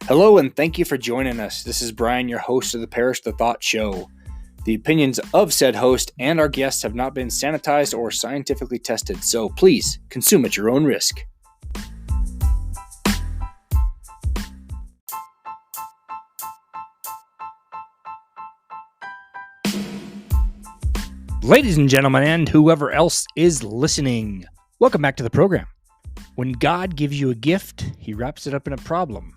Hello and thank you for joining us. This is Brian, your host of the Parrish the Thought Show. The opinions of said host and our guests have not been sanitized or scientifically tested, so please consume at your own risk. Ladies and gentlemen, and whoever else is listening, welcome back to the program. When God gives you a gift, he wraps it up in a problem.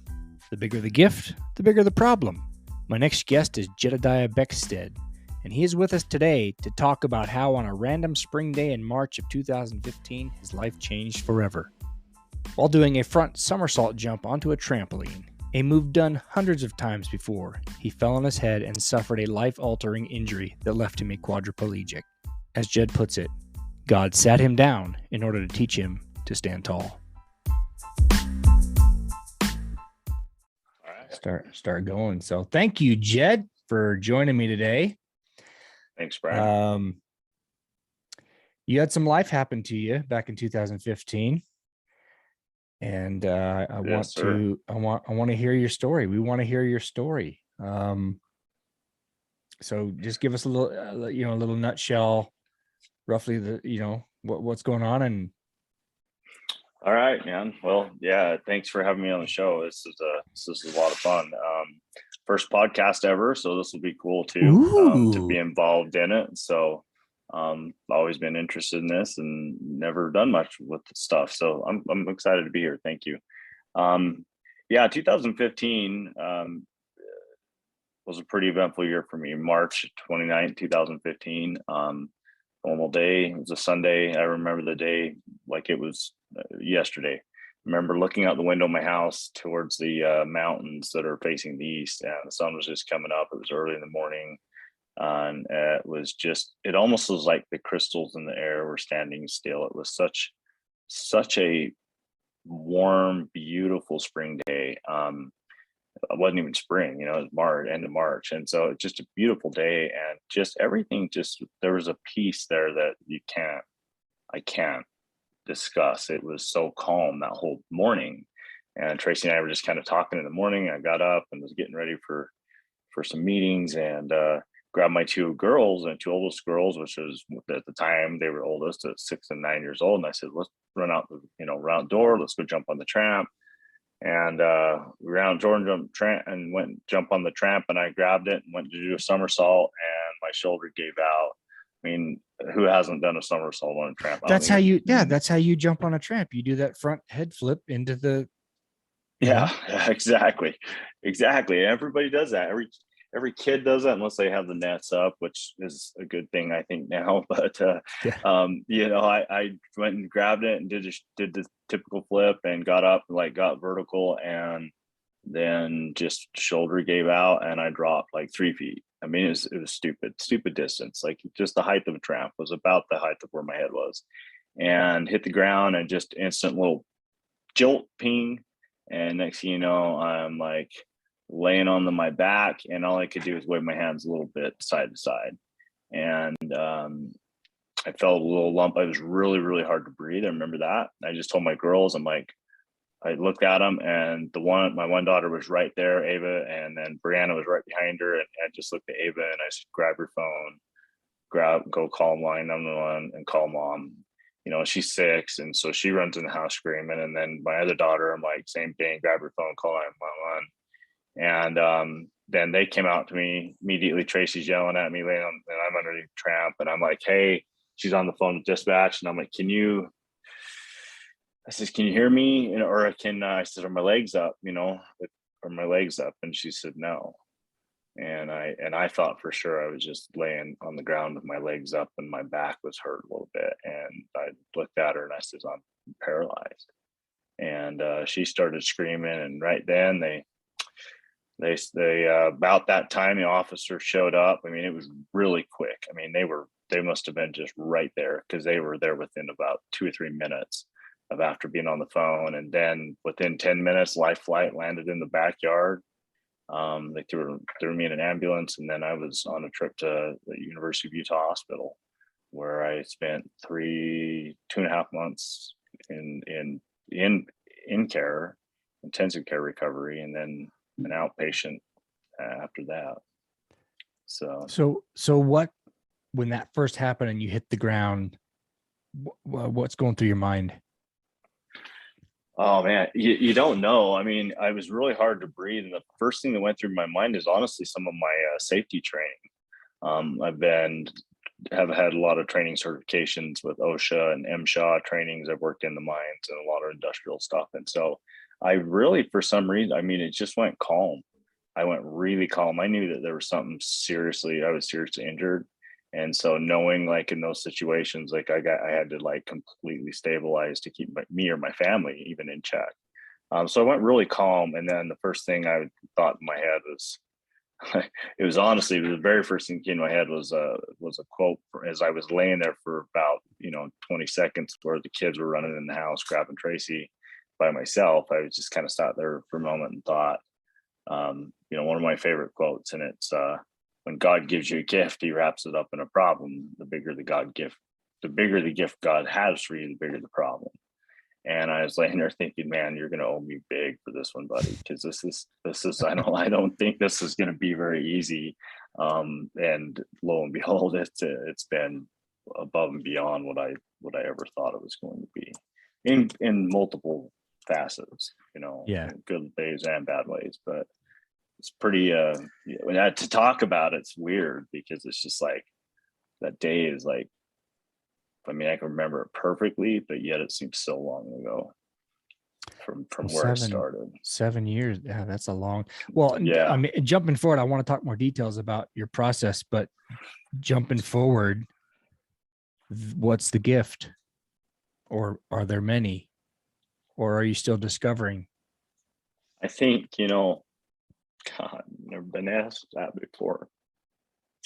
The bigger the gift, the bigger the problem. My next guest is Jedediah Beckstead, and he is with us today to talk about how on a random spring day in March of 2015, his life changed forever. While doing a front somersault jump onto a trampoline, a move done hundreds of times before, he fell on his head and suffered a life-altering injury that left him a quadriplegic. As Jed puts it, God sat him down in order to teach him to stand tall. Start going. So thank you, Jed, for joining me today. Thanks, Brian. You had some life happen to you back in 2015, and I want to hear your story. We want to hear your story. So just give us a little, a little nutshell, roughly what's going on. And all right, man. Well, yeah, thanks for having me on the show. This is a lot of fun. First podcast ever, so this will be cool too, to be involved in it. So always been interested in this and never done much with the stuff. So I'm excited to be here. Thank you. 2015 was a pretty eventful year for me. March 29th, 2015. Normal day. It was a Sunday. I remember the day like it was yesterday. I remember looking out the window of my house towards the mountains that are facing the east, and the sun was just coming up. It was early in the morning, and it almost was like the crystals in the air were standing still. It was such a warm, beautiful spring day. It wasn't even spring, it was March, end of March. And so it's just a beautiful day, and just everything, there was a peace there that I can't discuss. It was so calm that whole morning. And Tracy and I were just kind of talking in the morning. I got up and was getting ready for some meetings, and grabbed my two oldest girls, which was at the time they were oldest at 6 and 9 years old. And I said, let's run out the door. Let's go jump on the tramp. And we ran out Jordan and went jump on the tramp, and I grabbed it and went to do a somersault, and my shoulder gave out. I mean, who hasn't done a somersault on a tramp? That's how you jump on a tramp. You do that front head flip into the. Yeah, exactly. Everybody does that. Every kid does that unless they have the nets up, which is a good thing, I think, now. But I went and grabbed it and did the typical flip and got up and got vertical, and then just shoulder gave out and I dropped like 3 feet. I mean, it was stupid distance. Like just the height of a tramp was about the height of where my head was, and hit the ground and just instant little jolt, ping, and next thing you know, I'm like laying on my back, and all I could do was wave my hands a little bit side to side. And I felt a little lump. It was really, really hard to breathe. I remember that. I just told my girls, I looked at them, and my one daughter was right there, Ava, and then Brianna was right behind her. And I just looked at Ava and I said, grab your phone, go call line 911 and call mom. She's 6, and so she runs in the house screaming. And then my other daughter, I'm like, same thing, grab her phone, call 911. And then they came out to me immediately. Tracy's yelling at me, and I'm underneath the tramp, and I'm like, hey, she's on the phone with dispatch, and I'm like, can you hear me? Or I said, are my legs up? Are my legs up? And she said, no. And I thought for sure I was just laying on the ground with my legs up, and my back was hurt a little bit. And I looked at her and I said, I'm paralyzed. And she started screaming, and right then they about that time the officer showed up. I mean, it was really quick. I mean, they must have been just right there, because they were there within about 2 or 3 minutes of after being on the phone. And then within 10 minutes, life flight landed in the backyard. They threw me in an ambulance, and then I was on a trip to the University of Utah Hospital, where I spent 2.5 months in care, intensive care recovery, and then an outpatient after that. So what, when that first happened and you hit the ground, what's going through your mind? Oh man, you don't know. I mean, I was really hard to breathe, and the first thing that went through my mind is honestly some of my safety training. Have had a lot of training certifications with OSHA and MSHA trainings. I've worked in the mines and a lot of industrial stuff, and so I really, for some reason, I mean, it just went calm. I went really calm. I knew that there was something I was seriously injured. And so knowing like in those situations, like I had to like completely stabilize to keep me or my family even in check. So I went really calm. And then the first thing I thought in my head was, it was honestly, the very first thing that came to my head was a quote as I was laying there for about, 20 seconds where the kids were running in the house, grabbing Tracy by myself. I was just kind of sat there for a moment and thought, one of my favorite quotes, and it's, when God gives you a gift, he wraps it up in a problem. The bigger the gift God has for you, the bigger the problem. And I was laying there thinking, man, you're going to owe me big for this one, buddy. Cause this is, I don't think this is going to be very easy. And lo and behold, it's been above and beyond what I ever thought it was going to be in multiple facets, good ways and bad ways, but it's pretty to talk about it's weird because it's just like that day is like, I mean, I can remember it perfectly, but yet it seems so long ago from where it started. 7 years. Yeah, that's a long. Well, yeah. I mean, jumping forward, I want to talk more details about your process, but jumping forward, what's the gift? Or are there many? Or are you still discovering? I think, God, never been asked that before.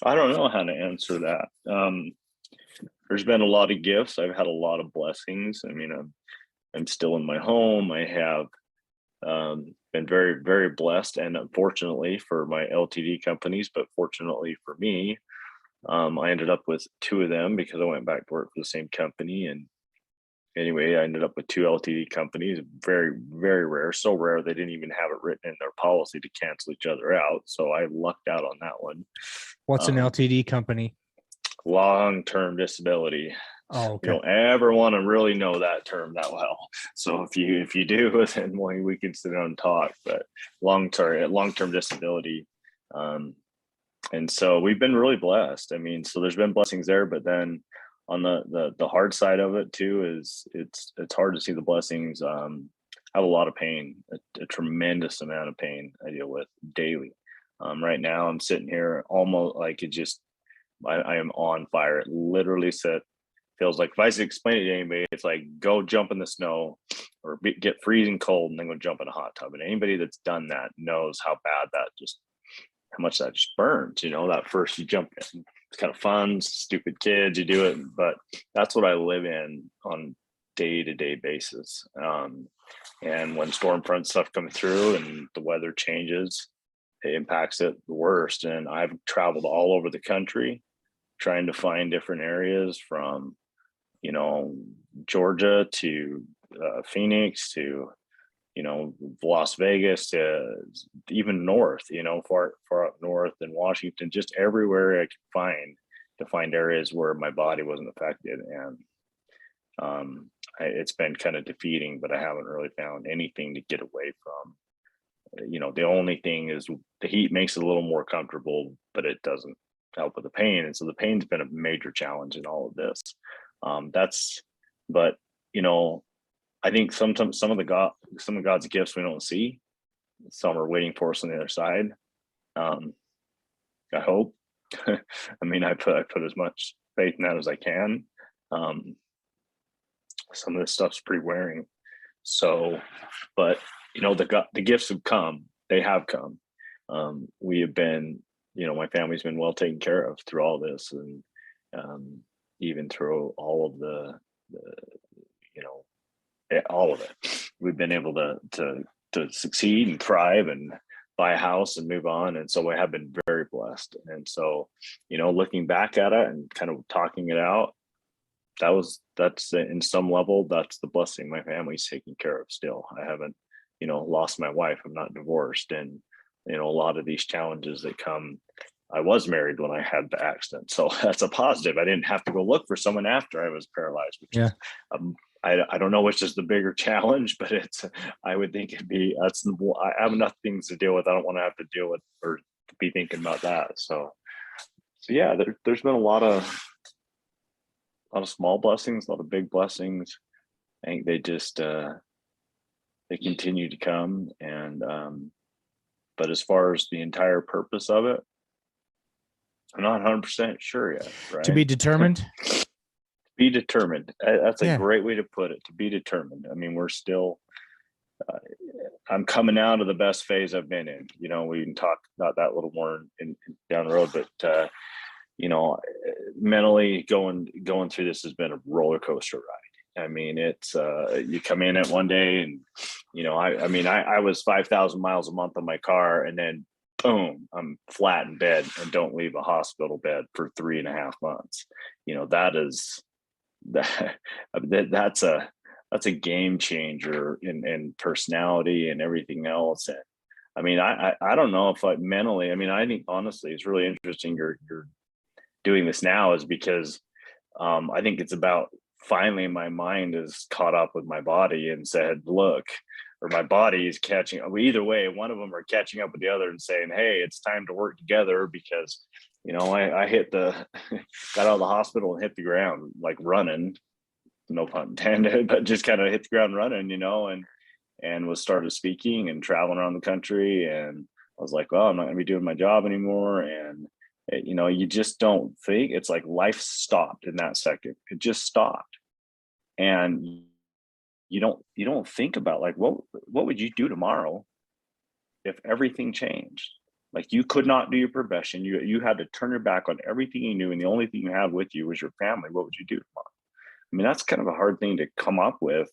I don't know how to answer that. There's been a lot of gifts. I've had a lot of blessings. I mean, I'm still in my home. I have been very, very blessed, and unfortunately for my LTD companies, but fortunately for me, I ended up with 2 of them because I went back to work for the same company. And anyway, I ended up with 2 LTD companies. Very, very rare. So rare they didn't even have it written in their policy to cancel each other out. So I lucked out on that one. What's an LTD company? Long-term disability. Oh, okay. You don't ever want to really know that term that well. So if you do, then we can sit down and talk. But long-term disability. And so we've been really blessed. I mean, so there's been blessings there, but then on the hard side of it too is it's hard to see the blessings. I have a lot of pain, a tremendous amount of pain I deal with daily. Right now I'm sitting here almost like I am on fire. It literally feels like, if I explain it to anybody, it's like go jump in the snow or get freezing cold and then go jump in a hot tub. And anybody that's done that knows how much that just burns. That first you jump in, it's kind of fun, stupid kids, you do it, but that's what I live in on day-to-day basis. And when storm front stuff comes through and the weather changes, it impacts it the worst. And I've traveled all over the country trying to find different areas from, Georgia to Phoenix to, Las Vegas to even north, far up north in Washington, just everywhere I could find areas where my body wasn't affected. And it's been kind of defeating, but I haven't really found anything to get away from. The only thing is the heat makes it a little more comfortable, but it doesn't help with the pain. And so the pain's been a major challenge in all of this. But I think sometimes some of God's gifts we don't see. Some are waiting for us on the other side. I hope. I mean, I put as much faith in that as I can. Some of this stuff's pretty wearing. So, but the gifts have come. They have come. We have been, my family's been well taken care of through all this, and even through all of the all of it. We've been able to succeed and thrive and buy a house and move on. And so I have been very blessed. And so, looking back at it and kind of talking it out, that's in some level, that's the blessing my family's taking care of still. I haven't, lost my wife. I'm not divorced. And a lot of these challenges that come. I was married when I had the accident, so that's a positive. I didn't have to go look for someone after I was paralyzed, which is, I don't know which is the bigger challenge, but I would think I have enough things to deal with. I don't want to have to deal with or be thinking about that. So yeah, there's been a lot of small blessings, a lot of big blessings. I think they just they continue to come, and but as far as the entire purpose of it, I'm not 100% sure yet. Right? To be determined. Be determined. That's a great way to put it. To be determined. I mean, we're still. I'm coming out of the best phase I've been in. We can talk about that a little more down the road, but mentally going through this has been a roller coaster ride. I mean, it's you come in at one day and I was 5,000 miles a month on my car, and then boom, I'm flat in bed and don't leave a hospital bed for 3.5 months. That's a game changer in personality and everything else. And I mean, I don't know if mentally, I mean, I think honestly, it's really interesting you're doing this now, is because I think it's about finally my mind is caught up with my body and said, look, or my body is catching up. Either way, one of them are catching up with the other and saying, hey, it's time to work together, because I got out of the hospital and hit the ground like running, no pun intended, but just kind of hit the ground running, and was started speaking and traveling around the country. And I was like, well, I'm not going to be doing my job anymore. And you just don't think, it's like life stopped in that second. It just stopped. And you don't think about like, what would you do tomorrow if everything changed? Like, you could not do your profession. You had to turn your back on everything you knew, and the only thing you had with you was your family. What would you do tomorrow? I mean, that's kind of a hard thing to come up with,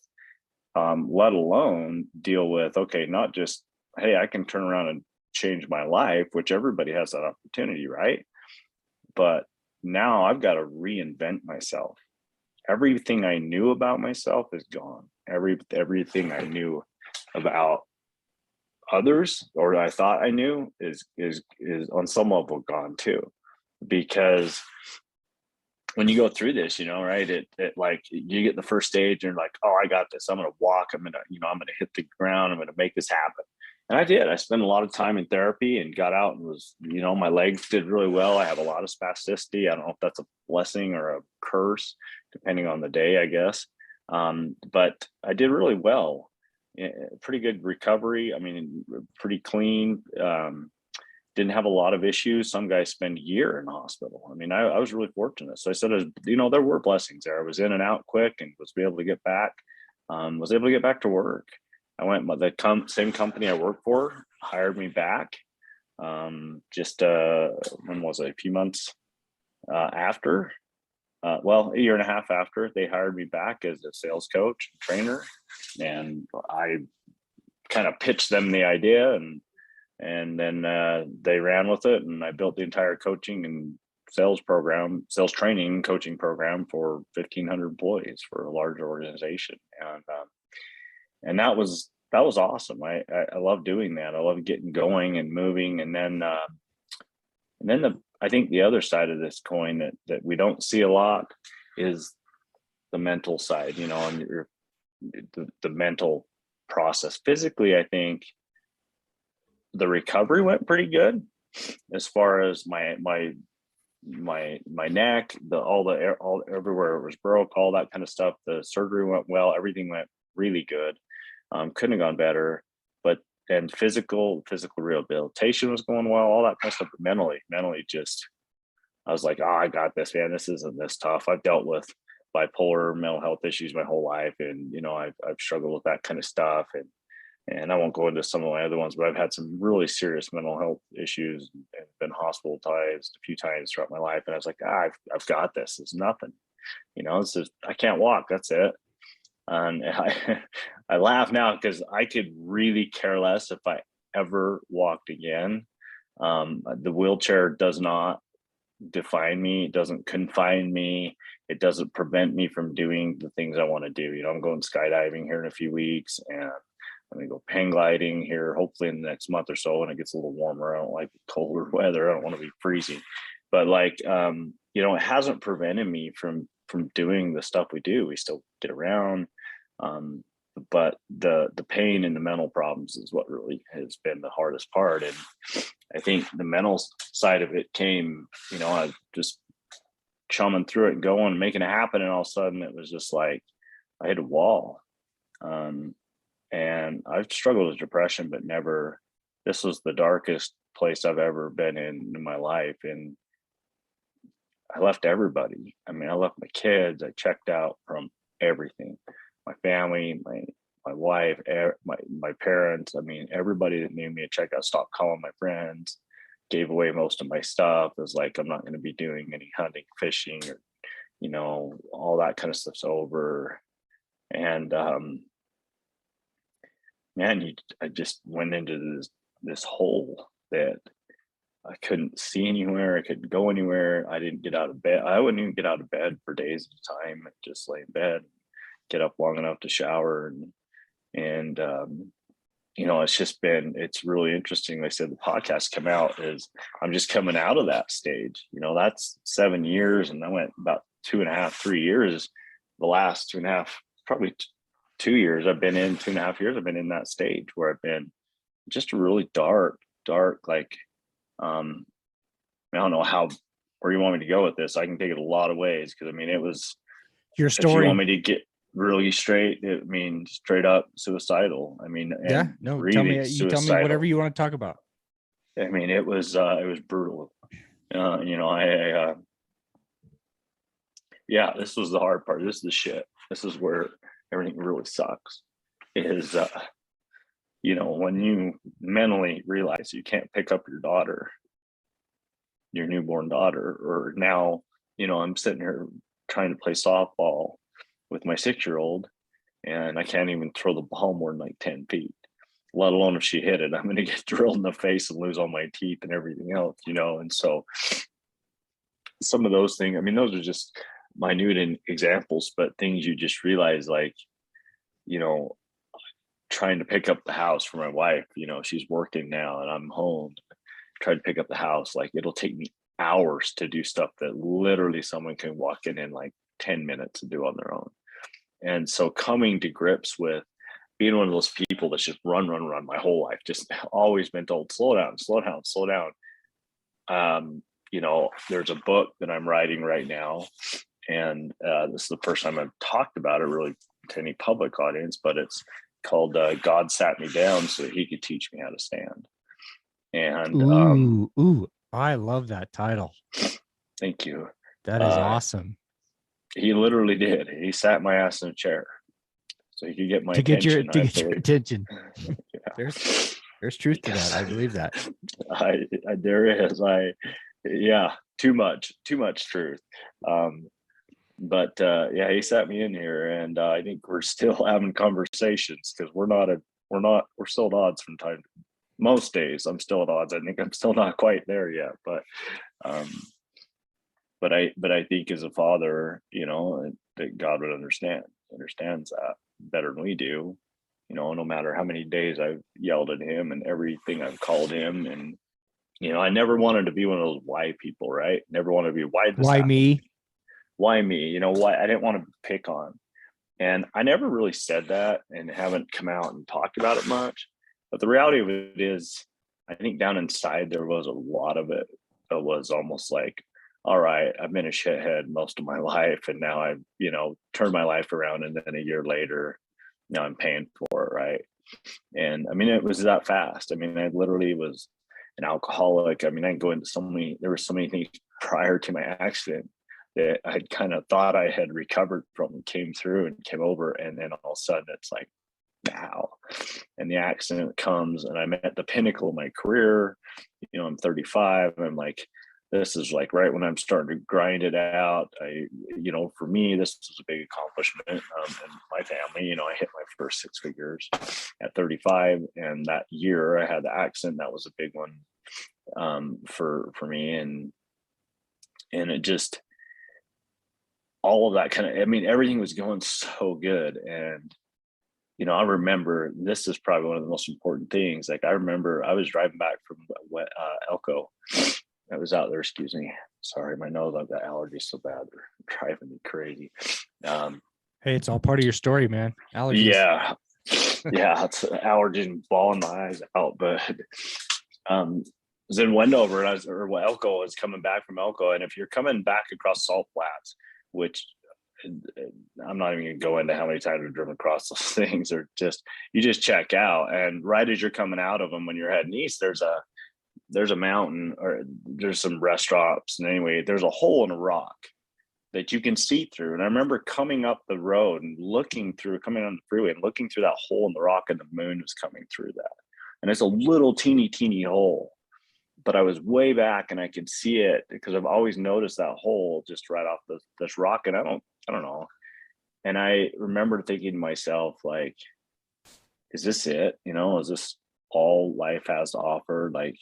let alone deal with. Okay, not just, hey, I can turn around and change my life, which everybody has that opportunity, right? But now I've got to reinvent myself. Everything I knew about myself is gone. Everything I knew about others, or I thought I knew, is on some level gone too. Because when you go through this, right, it like, you get the first stage and you're like, oh, I got this. I'm going to walk. I'm going to hit the ground. I'm going to make this happen. And I did. I spent a lot of time in therapy and got out and was, my legs did really well. I have a lot of spasticity. I don't know if that's a blessing or a curse, depending on the day, I guess. But I did really well. Pretty good recovery. I mean, pretty clean. Didn't have a lot of issues. Some guys spend a year in the hospital. I mean, I was really fortunate. So I said, there were blessings there. I was in and out quick and was able to get back. Was able to get back to work. I went, the same company I worked for hired me back. When was it? A few months after. A year and a half after, they hired me back as a sales coach and trainer. And I kind of pitched them the idea, and then they ran with it, and I built the entire coaching and sales training coaching program for 1,500 employees for a large organization. And that was awesome. I love doing that. I love getting going and moving. And then I think the other side of this coin that we don't see a lot is the mental side, and the mental process. Physically, I think the recovery went pretty good, as far as my neck, everywhere it was broke, all that kind of stuff. The surgery went well. Everything went really good. Couldn't have gone better. And physical rehabilitation was going well, all that kind of stuff. But mentally just, I was like, oh, I got this, man. This isn't this tough. I've dealt with bipolar mental health issues my whole life. And, I've struggled with that kind of stuff. And I won't go into some of my other ones, but I've had some really serious mental health issues and been hospitalized a few times throughout my life. And I was like, I've got this. It's nothing, this is, I can't walk. That's it. And I laugh now because I could really care less if I ever walked again. The wheelchair does not define me. It doesn't confine me. It doesn't prevent me from doing the things I want to do. I'm going skydiving here in a few weeks, and I'm going to go hang gliding here, hopefully in the next month or so when it gets a little warmer. I don't like colder weather. I don't want to be freezing. But like, you know, it hasn't prevented me from doing the stuff we do. We still get around. But the pain and the mental problems is what really has been the hardest part. And I think the mental side of it came, you know, I just chumming through it and going and making it happen. And all of a sudden it was just like, I hit a wall. And I've struggled with depression, but never, this was the darkest place I've ever been in my life. And I left everybody. I mean, I left my kids. I checked out from everything, my family, my wife, my parents. I mean, everybody that knew me, I checked out, stopped calling my friends, gave away most of my stuff. It was like, I'm not going to be doing any hunting, fishing, or, you know, all that kind of stuff's over. And, man, I just went into this hole that I couldn't see anywhere. I couldn't go anywhere. I didn't get out of bed. I wouldn't even get out of bed for days at a time. I'd just lay in bed, get up long enough to shower. And you know, it's really interesting. Like I said, the podcast come out is I'm just coming out of that stage. You know, that's 7 years. And I went about 2.5, 3 years, the last 2.5, probably 2 years I've been in, 2.5 years I've been in that stage where I've been just really dark, like, I don't know where you want me to go with this. I can take it a lot of ways. Cause I mean, it was your story. If you want me to get really straight, it means straight up suicidal. I mean, yeah, no, really tell me whatever you want to talk about. I mean, it was brutal. You know, yeah, this was the hard part. This is the shit. This is where everything really sucks. Is, you know, when you mentally realize you can't pick up your newborn daughter, or now, you know, I'm sitting here trying to play softball with my 6-year-old and I can't even throw the ball more than like 10 feet, let alone if she hit it, I'm going to get drilled in the face and lose all my teeth and everything else, you know? And so some of those things, I mean, those are just minute examples, but things you just realize, like, you know, trying to pick up the house for my wife, you know, she's working now and I'm home, try to pick up the house. Like, it'll take me hours to do stuff that literally someone can walk in like 10 minutes and do on their own. And so coming to grips with being one of those people that's just run my whole life, just always been told, slow down. You know, there's a book that I'm writing right now, and this is the first time I've talked about it really to any public audience, but it's called God Sat Me Down So He Could Teach Me How to Stand. And I love that title. Thank you. That is awesome. He literally did. He sat my ass in a chair so he could get my attention. To get your attention. Yeah. There's truth to that. I believe that. There is. Too much truth. But yeah, he sat me in here, and I think we're still having conversations because we're still at odds from time. Most days I'm still at odds. I think I'm still not quite there yet, but I think as a father, you know, that God would understands that better than we do. You know, no matter how many days I've yelled at him and everything I've called him, and you know, I never wanted to be one of those why people, right? Never wanted to be why me? Why me? You know, why I didn't want to pick on. And I never really said that and haven't come out and talked about it much. But the reality of it is, I think down inside there was a lot of it that was almost like, all right, I've been a shithead most of my life, and now I've, you know, turned my life around, and then a year later, now I'm paying for it, right? And I mean, it was that fast. I mean, I literally was an alcoholic. I mean, I go into there were so many things prior to my accident that I kind of thought I had recovered from, came through and came over, and then all of a sudden it's like, wow. And the accident comes, and I'm at the pinnacle of my career. You know, I'm 35. I'm like, this is like right when I'm starting to grind it out. You know, for me, this was a big accomplishment in my family. You know, I hit my first 6 figures at 35, and that year I had the accident. That was a big one for me, and it just, all of that kind of, I mean, everything was going so good, and I remember, this is probably one of the most important things. Like, I remember I was driving back from Elko. I was out there, excuse me. Sorry, my nose, I've got allergies so bad. They're driving me crazy. Hey, it's all part of your story, man. Allergies. Yeah. Yeah, it's allergies and bawling my eyes out. But I was in Wendover, and Elko was coming back from Elko. And if you're coming back across Salt Flats, which I'm not even going to go into how many times I've driven across those things, or you just check out. And right as you're coming out of them, when you're heading east, there's a mountain, or there's some restaurants. And anyway, there's a hole in a rock that you can see through. And I remember coming up the road and coming on the freeway and looking through that hole in the rock, and the moon was coming through that. And it's a little teeny hole, but I was way back and I could see it because I've always noticed that hole just right off this rock. And I don't know. And I remember thinking to myself, like, is this it? Is this all life has to offer? Like,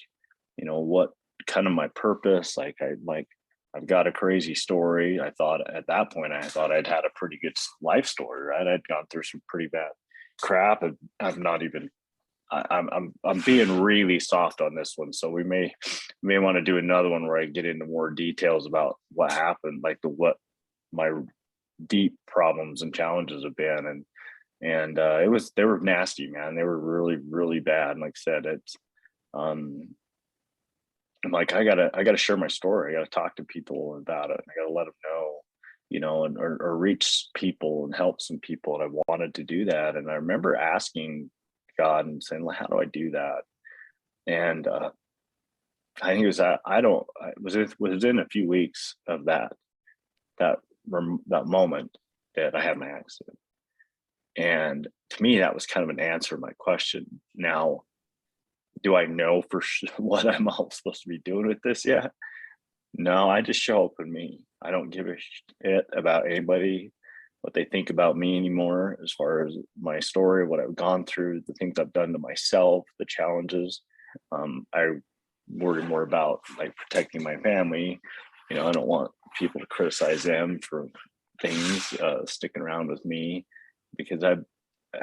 what kind of my purpose? I've got a crazy story. I thought at that point, I'd had a pretty good life story, right? I'd gone through some pretty bad crap. I'm being really soft on this one. So we may want to do another one where I get into more details about what happened, like what my deep problems and challenges have been. And they were nasty, man. They were really, really bad. And like I said, I'm like, I gotta share my story. I gotta talk to people about it. I gotta let them know, or reach people and help some people. And I wanted to do that. And I remember asking God and saying, well, how do I do that? And I think it was within a few weeks of that moment that I had my accident. And to me, that was kind of an answer to my question. Now, do I know for sure what I'm all supposed to be doing with this yet? No, I just show up in me. I don't give a shit about anybody, what they think about me anymore, as far as my story, what I've gone through, the things I've done to myself, the challenges. I worry more about like protecting my family. I don't want people to criticize them for things, sticking around with me, because I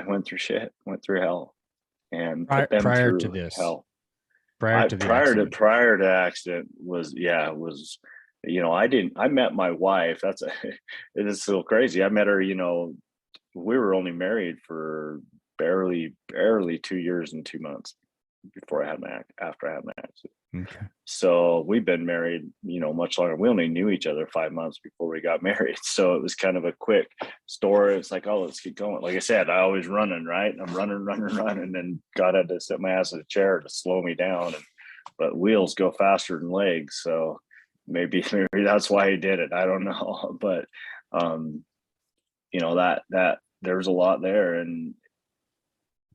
went through shit, went through hell. And put them prior through to this hell. prior to accident was I met my wife. It is so crazy. I met her, we were only married for barely 2 years and 2 months after I had my accident. Okay. So we've been married, much longer. We only knew each other 5 months before we got married. So it was kind of a quick story. It's like, oh, let's keep going. Like I said, I always running, right? I'm running. And then God had to sit my ass in a chair to slow me down. But wheels go faster than legs. So maybe that's why he did it. I don't know. But, that there's a lot there. And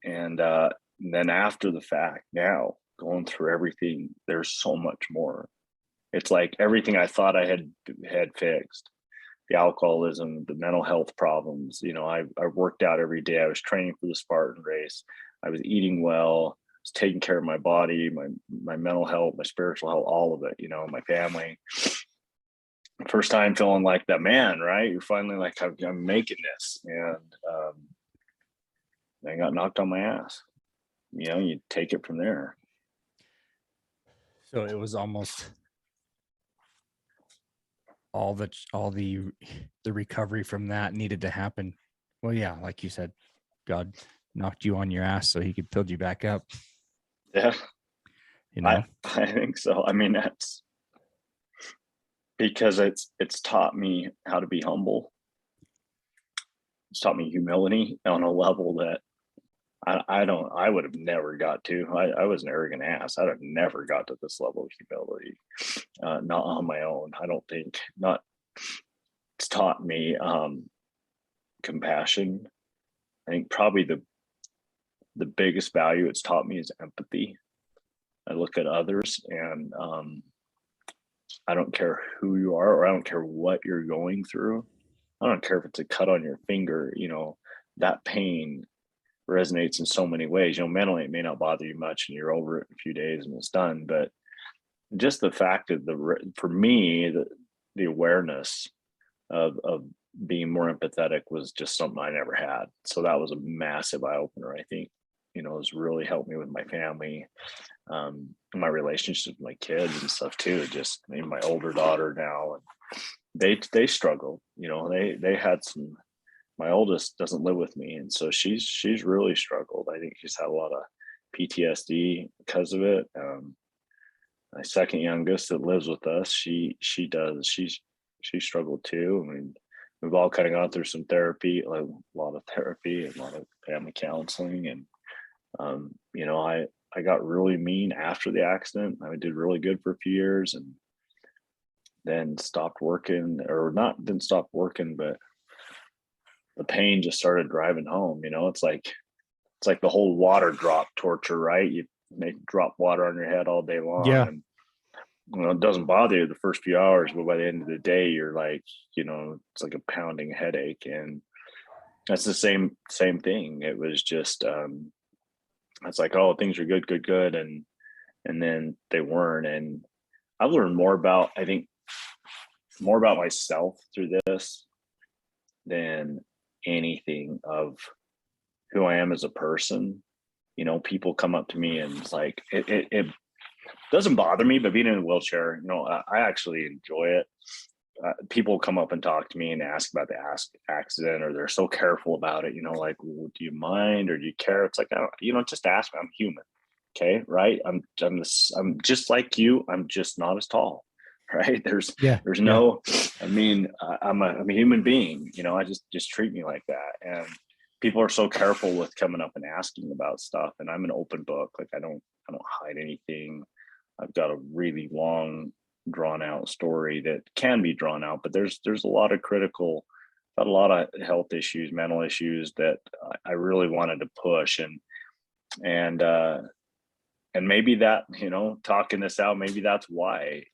then after the fact, now going through everything, there's so much more. It's like everything I thought I had fixed, the alcoholism, the mental health problems. I worked out every day. I was training for the Spartan race. I was eating well, I was taking care of my body, my mental health, my spiritual health, all of it, my family. First time feeling like that man, right? You're finally like, I'm making this. And I got knocked on my ass. You take it from there. So it was almost all the recovery from that needed to happen. Well, yeah, like you said, God knocked you on your ass so he could build you back up. Yeah. I think so. I mean, that's because it's taught me how to be humble. It's taught me humility on a level that I would have never got to. I was an arrogant ass. I'd have never got to this level of humility, not on my own. I don't think. Not. It's taught me compassion. I think probably the biggest value it's taught me is empathy. I look at others, and I don't care who you are, or I don't care what you're going through. I don't care if it's a cut on your finger. That pain resonates in so many ways. Mentally it may not bother you much and you're over it in a few days and it's done, but just the fact of for me, the awareness of being more empathetic was just something I never had. So that was a massive eye opener. I think, it's really helped me with my family, my relationships with my kids and stuff too. Just my older daughter now, and they struggle. They had some. My oldest doesn't live with me, and so she's really struggled. I think she's had a lot of PTSD because of it. My second youngest that lives with us, she struggled too. I mean, we've all kind of gone through some therapy, like a lot of therapy and a lot of family counseling. And, I got really mean after the accident. I did really good for a few years and then stopped working, or not, didn't stop working, but the pain just started driving home. It's like the whole water drop torture, right? They drop water on your head all day long. Yeah. And it doesn't bother you the first few hours, but by the end of the day, you're like, it's like a pounding headache. And that's the same thing. It was just, it's like, oh, things are good. And then they weren't. And I've learned I think more about myself through this than anything of who I am as a person. People come up to me and it's like, it doesn't bother me, but being in a wheelchair, I actually enjoy it. People come up and talk to me and ask about the accident, or they're so careful about it, like, well, do you mind or do you care? It's like, just ask me. I'm human. Okay. Right. I'm just like you. I'm just not as tall. Right. There's no, I'm a human being, I just treat me like that. And people are so careful with coming up and asking about stuff. And I'm an open book. Like I don't hide anything. I've got a really long, drawn out story that can be drawn out, but there's a lot of a lot of health issues, mental issues that I really wanted to push. And maybe that, talking this out, maybe that's why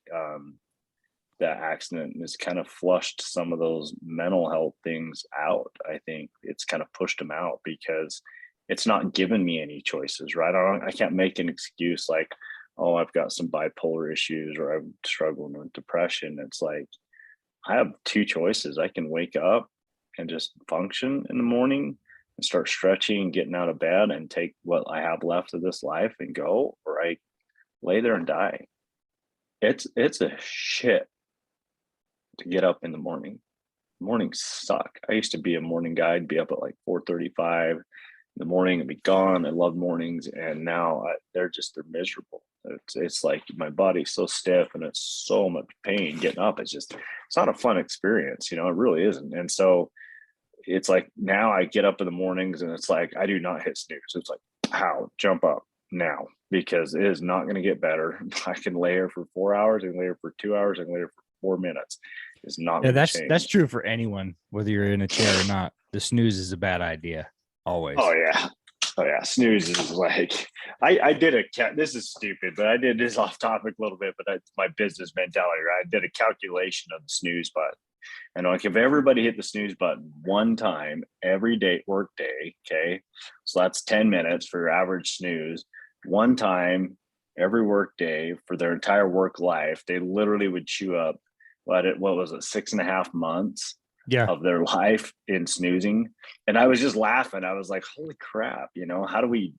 that accident has kind of flushed some of those mental health things out. I think it's kind of pushed them out because it's not given me any choices, right? I can't make an excuse like, oh, I've got some bipolar issues or I'm struggling with depression. It's like, I have two choices. I can wake up and just function in the morning and start stretching and getting out of bed and take what I have left of this life and go, or I lay there and die. It's a shit to get up in the morning. Mornings suck. I used to be a morning guy. I'd be up at like 4:35 in the morning and be gone. I love mornings, and now they're miserable. It's like my body's so stiff and it's so much pain getting up. It's not a fun experience, it really isn't. And so it's like now I get up in the mornings and it's like I do not hit snooze. It's like, how jump up now, because it is not going to get better. I can lay here for 4 hours, I can lay here for 2 hours, I can lay here for 4 minutes. It's not going to change. That's true for anyone, whether you're in a chair or not. The snooze is a bad idea, always. Oh yeah. Snooze is like, I did this is stupid, but I did this off topic a little bit, but it's my business mentality, right? I did a calculation of the snooze button. And like, if everybody hit the snooze button one time every day, work day, okay, so that's 10 minutes for your average snooze, one time every work day for their entire work life, they literally would chew up what was it, 6.5 months of their life in snoozing. And I was just laughing. I was like, holy crap, how do we,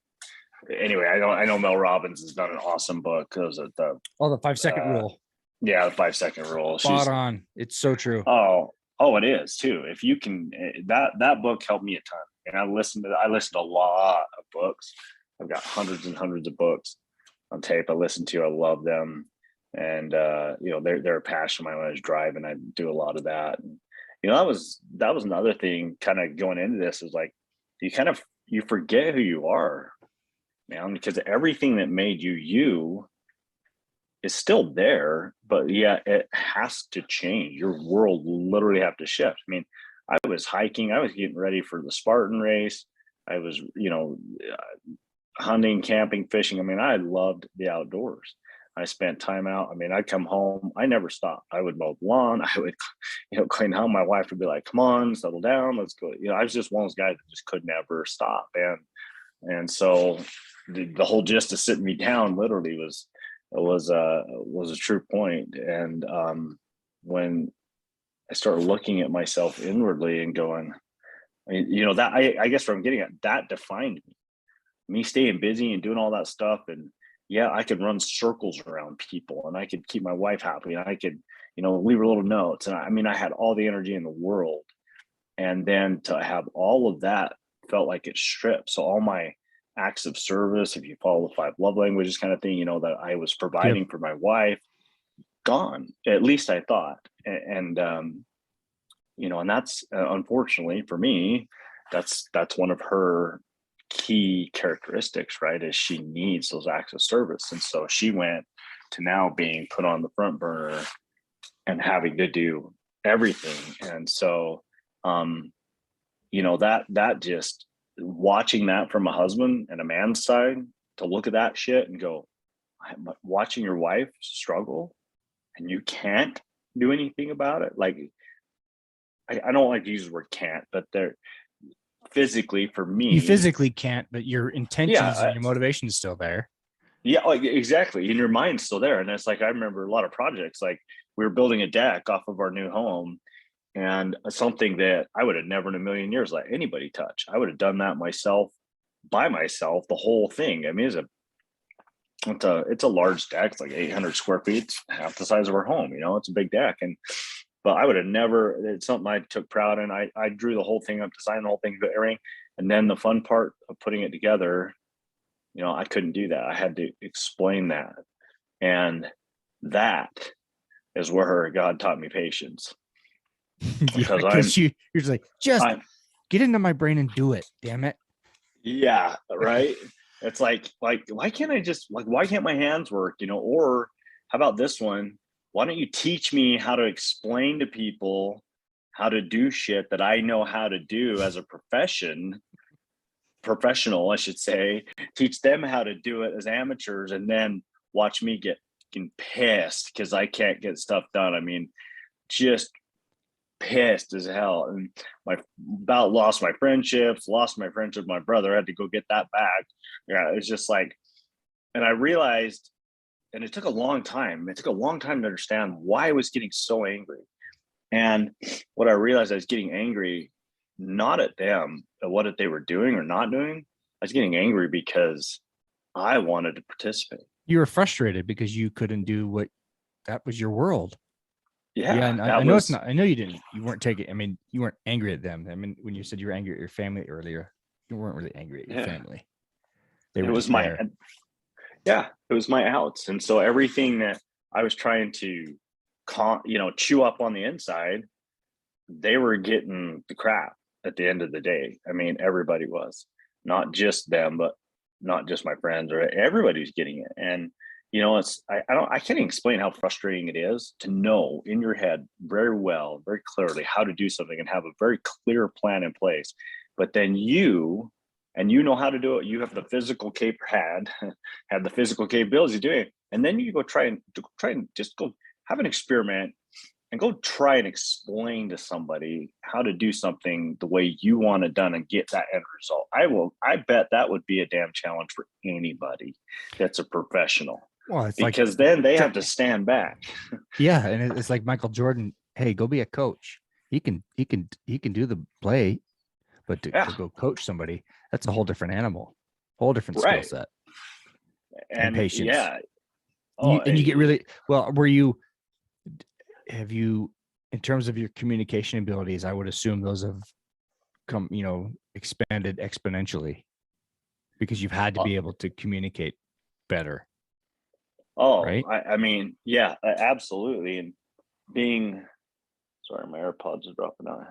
anyway, I know Mel Robbins has done an awesome book because of the 5-second rule. Yeah, the 5-second rule. Spot on. It's so true. Oh, it is too. If you can, that book helped me a ton. And I listened to a lot of books. I've got hundreds and hundreds of books on tape I listen to. I love them. And they're a passion of mine. When I was driving, I do a lot of that. And that was another thing kind of going into this, is like you forget who you are, man, because everything that made you is still there, but yeah, it has to change. Your world will literally have to shift. I mean, I was hiking, I was getting ready for the Spartan race. I was, hunting, camping, fishing. I mean, I loved the outdoors. I spent time out. I mean, I'd come home. I never stopped. I would mow the lawn. I would, clean home. My wife would be like, come on, settle down. Let's go. I was just one of those guys that just could never stop. And so the whole gist of sitting me down literally was a true point. And when I started looking at myself inwardly and going, I mean, that I guess what I'm getting at, that defined me staying busy and doing all that stuff. And yeah, I could run circles around people and I could keep my wife happy and I could, leave her little notes. And I mean, I had all the energy in the world. And then to have all of that felt like it stripped. So all my acts of service, if you follow the 5 love languages kind of thing, that I was providing for my wife, gone, at least I thought. And and that's unfortunately for me, that's one of her key characteristics, right? Is she needs those acts of service. And so she went to now being put on the front burner and having to do everything. And so that just watching that from a husband and a man's side, to look at that shit and go, I'm watching your wife struggle and you can't do anything about it. Like, I don't like to use the word can't, but they're physically, for me, you physically can't, but your intentions and your motivation is still there. Yeah, like exactly. And your mind's still there. And it's like, I remember a lot of projects, like we were building a deck off of our new home, and something that I would have never in a million years let anybody touch. I would have done that myself, by myself, the whole thing. I mean, it's a large deck. It's like 800 square feet, it's half the size of our home. It's a big deck. But I would have never, it's something I took proud in. I drew the whole thing up, designed the whole thing, everything. And then the fun part of putting it together, I couldn't do that. I had to explain that. And that is where God taught me patience. Because you're just like, get into my brain and do it, damn it. Yeah, right. It's like why can't I just, like, why can't my hands work? Or how about this one? Why don't you teach me how to explain to people how to do shit that I know how to do as a professional, I should say, teach them how to do it as amateurs, and then watch me get pissed because I can't get stuff done. I mean, just pissed as hell. And lost my friendship with my brother. I had to go get that back. Yeah, it was just like, and I realized, and it took a long time. It took a long time to understand why I was getting so angry. And what I realized, I was getting angry not at them, at what they were doing or not doing. I was getting angry because I wanted to participate. You were frustrated because you couldn't do what, that was your world. Yeah. And I know it's not, I know you weren't taking, I mean, you weren't angry at them. I mean, when you said you were angry at your family earlier, you weren't really angry at your family. It was my outs. And so everything that I was trying to, chew up on the inside, they were getting the crap at the end of the day. I mean, everybody was, not just them, but not just my friends, or everybody's getting it. And, I can't even explain how frustrating it is to know in your head very well, very clearly how to do something and have a very clear plan in place. But then you know how to do it. You have the physical had the physical capabilities of doing it. And then you go try and just go have an experiment and go try and explain to somebody how to do something the way you want it done and get that end result. I bet that would be a damn challenge for anybody that's a professional. Well, it's because then they have to stand back. Yeah, and it's like Michael Jordan. Hey, go be a coach. He can do the play, but to go coach somebody, that's a whole different animal, whole different skill set, and patience. Yeah. And you get really well. Have you, in terms of your communication abilities, I would assume those have come, expanded exponentially because you've had to be able to communicate better. Oh, right? I mean, yeah, absolutely. And sorry, my AirPods are dropping out.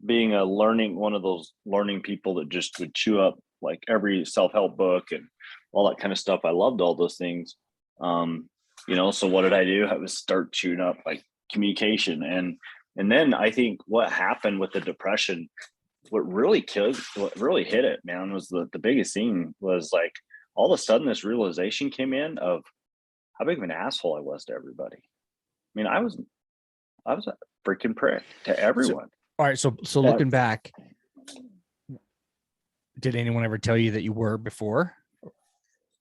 Being one of those learning people that just would chew up like every self-help book and all that kind of stuff. I loved all those things. So what did I do? I was start chewing up like communication. And then I think what happened with the depression, what really hit it, man, was the biggest thing was like, all of a sudden this realization came in of how big of an asshole I was to everybody. I mean, I was a freaking prick to everyone. All right. So looking back, did anyone ever tell you that you were before?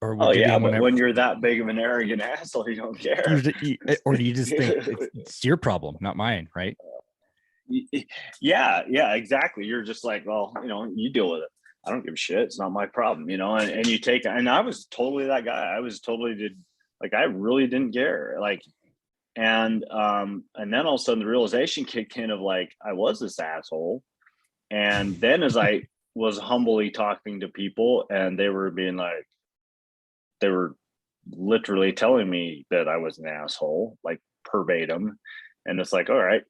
Or Oh would you be yeah, the one but when you're that big of an arrogant asshole, you don't care. or do you just think it's your problem, not mine, right? Yeah, exactly. You're just like, well, you deal with it. I don't give a shit. It's not my problem, and you take, and I was totally that guy. I was totally like, I really didn't care. Like, and then all of a sudden the realization kicked in of like, I was this asshole. And then as I was humbly talking to people and they were being like, they were literally telling me that I was an asshole, like verbatim. And it's like, all right,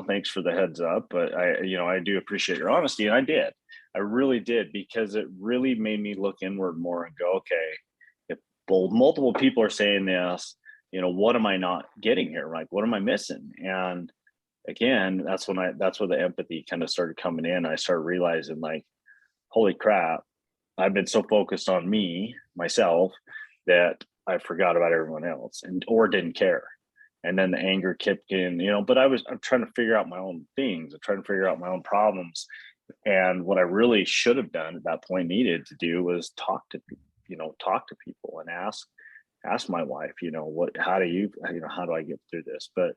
thanks for the heads up. But I do appreciate your honesty. And I did. I really did, because it really made me look inward more and go, okay, if multiple people are saying this, what am I not getting here? Like, what am I missing? And again, that's where the empathy kind of started coming in. I started realizing, like, holy crap, I've been so focused on myself, that I forgot about everyone else or didn't care. And then the anger kicked in, but I'm trying to figure out my own things. I'm trying to figure out my own problems. And what I really should have done at that point, needed to do, was talk to people and ask my wife, how do I get through this? But,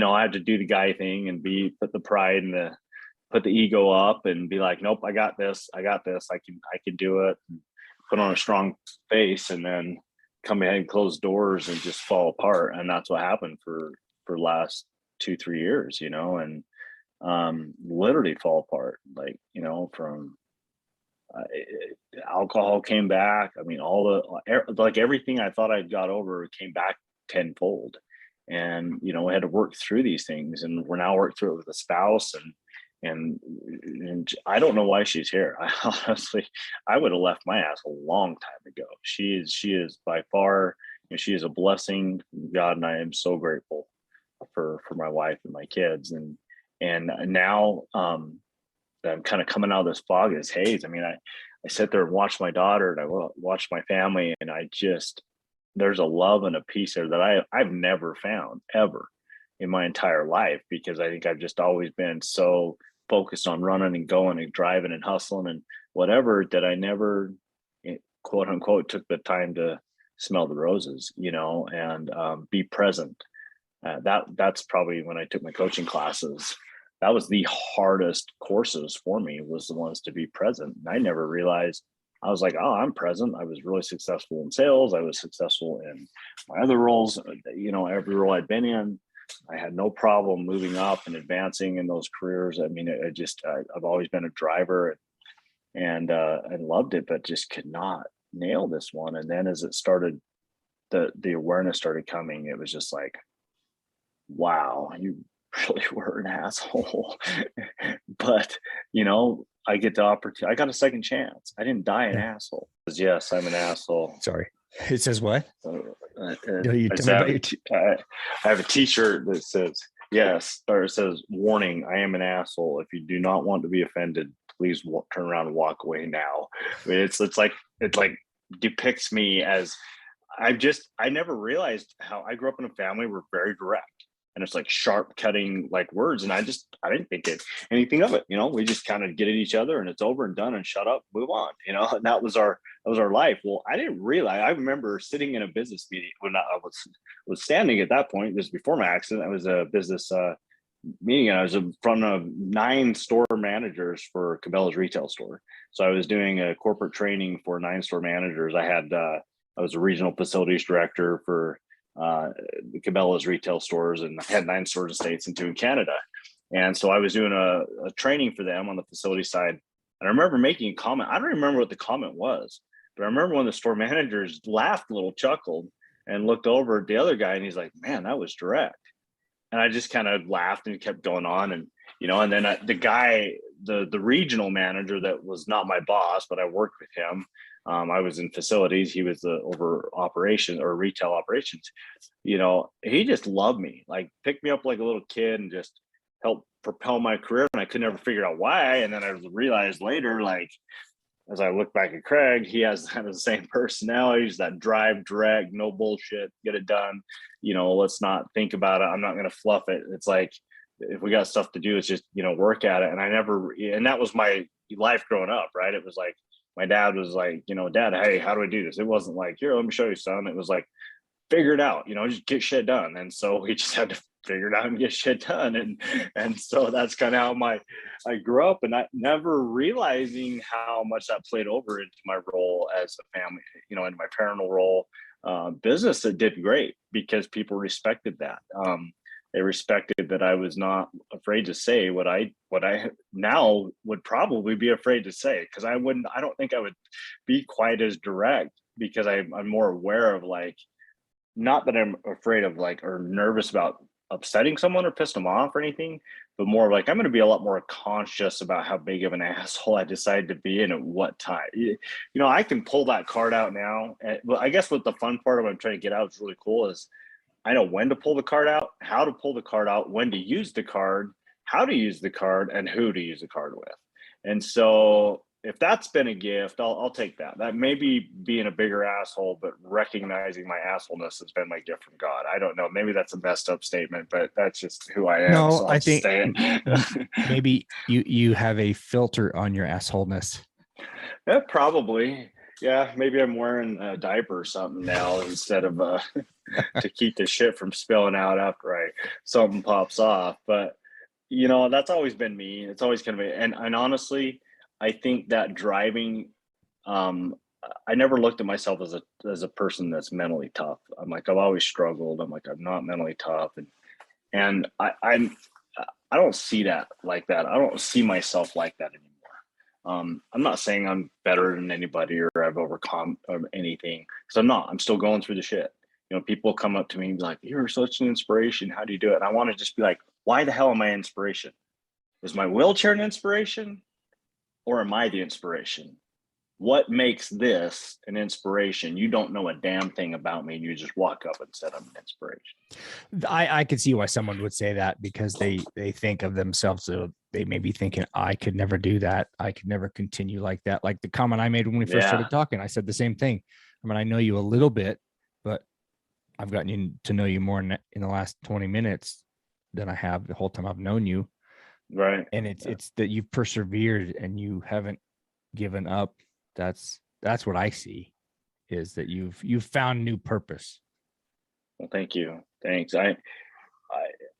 I had to do the guy thing and put the pride and put the ego up and be like, nope, I got this. I can do it. And put on a strong face, and then come ahead and close doors and just fall apart. And that's what happened for last 2-3 years, and literally fall apart, like, from alcohol came back. I mean, like everything I thought I'd got over came back tenfold. And, I had to work through these things, and we're now working through it with a spouse, and I don't know why she's here. I would have left my ass a long time ago. She is by far, she is a blessing from God, and I am so grateful for my wife and my kids. And now I'm kind of coming out of this fog, this haze. I mean, I sit there and watch my daughter, and I watch my family, and there's a love and a peace there that I've never found ever in my entire life, because I think I've just always been so focused on running and going and driving and hustling and whatever, that I never, quote unquote, took the time to smell the roses, and be present. That's probably when I took my coaching classes. That was the hardest courses for me, was the ones to be present. And I never realized, I was like, oh, I'm present. I was really successful in sales. I was successful in my other roles, every role I'd been in. I had no problem moving up and advancing in those careers. I mean, I've always been a driver and loved it, but just could not nail this one. And then as it started, the awareness started coming, it was just like, wow, you really were an asshole. But, I get the opportunity. I got a second chance. I didn't die an asshole. Yes, I'm an asshole. Sorry. It says what? I have a t-shirt that says, yes, or it says, warning, I am an asshole. If you do not want to be offended, please turn around and walk away now. I mean, it's like depicts me as, I never realized how I grew up in a family where we're very direct. And it's like sharp cutting, like, words. And I didn't think anything of it. We just kind of get at each other and it's over and done and shut up, move on, and that was our life. Well, I didn't realize, I remember sitting in a business meeting when I was standing at that point, this was before my accident. I was a business meeting, and I was in front of 9 store managers for Cabela's retail store. So I was doing a corporate training for 9 store managers. I was a regional facilities director for the Cabela's retail stores, and I had 9 stores in the States and 2 in Canada. And so I was doing a training for them on the facility side. And I remember making a comment. I don't remember what the comment was, but I remember when the store managers laughed, a little chuckled, and looked over at the other guy, and he's like, man, that was direct. And I just kind of laughed and kept going on. And, and then the guy, the regional manager that was not my boss, but I worked with him. I was in facilities. He was over operations or retail operations. He just loved me, like picked me up like a little kid and just helped propel my career. And I could never figure out why. And then I realized later, like, as I look back at Craig, he has kind of the same personality. He's that drive, direct, no bullshit, get it done. Let's not think about it. I'm not going to fluff it. It's like, if we got stuff to do, it's just, work at it. And and that was my life growing up, right? It was like, my dad was like, Dad, hey, how do I do this? It wasn't like, here, let me show you, son. It was like, figure it out, just get shit done. And so we just had to figure it out and get shit done. And so that's kind of how I grew up, and I never realizing how much that played over into my role as a family, into my parental role. Business that did great because people respected that. They respected that I was not afraid to say what I now would probably be afraid to say, because I don't think I would be quite as direct, because I'm more aware of, like, not that I'm afraid of, like, or nervous about upsetting someone or pissing them off or anything, but more like I'm going to be a lot more conscious about how big of an asshole I decide to be and at what time. I can pull that card out now. But I guess what the fun part of what I'm trying to get out is really cool is I know when to pull the card out, how to pull the card out, when to use the card, how to use the card, and who to use the card with. And so if that's been a gift, I'll take that. That may be being a bigger asshole, but recognizing my assholeness has been my gift from God. I don't know. Maybe that's a messed up statement, but that's just who I am. No, so I think maybe you have a filter on your assholeness. Yeah, probably. Yeah, maybe I'm wearing a diaper or something now instead of to keep the shit from spilling out after something pops off. But that's always been me. It's always kind of and honestly, I think that driving, I never looked at myself as a person that's mentally tough. I'm like, I've always struggled. I'm like, I'm not mentally tough, and I don't see that like that. I don't see myself like that anymore. I'm not saying I'm better than anybody or I've overcome or anything, because I'm not. I'm still going through the shit. People come up to me and be like, "You're such an inspiration. How do you do it?" And I want to just be like, "Why the hell am I inspiration? Is my wheelchair an inspiration, or am I the inspiration? What makes this an inspiration? You don't know a damn thing about me, and you just walk up and said I'm an inspiration." I could see why someone would say that, because they think of themselves, so they may be thinking, I could never do that. I could never continue like that. Like the comment I made when we first started talking, I said the same thing. I mean, I know you a little bit, but I've gotten to know you more in the last 20 minutes than I have the whole time I've known you. Right. And it's that you've persevered and you haven't given up. That's what I see, is that you've found new purpose. Well, thank you. Thanks.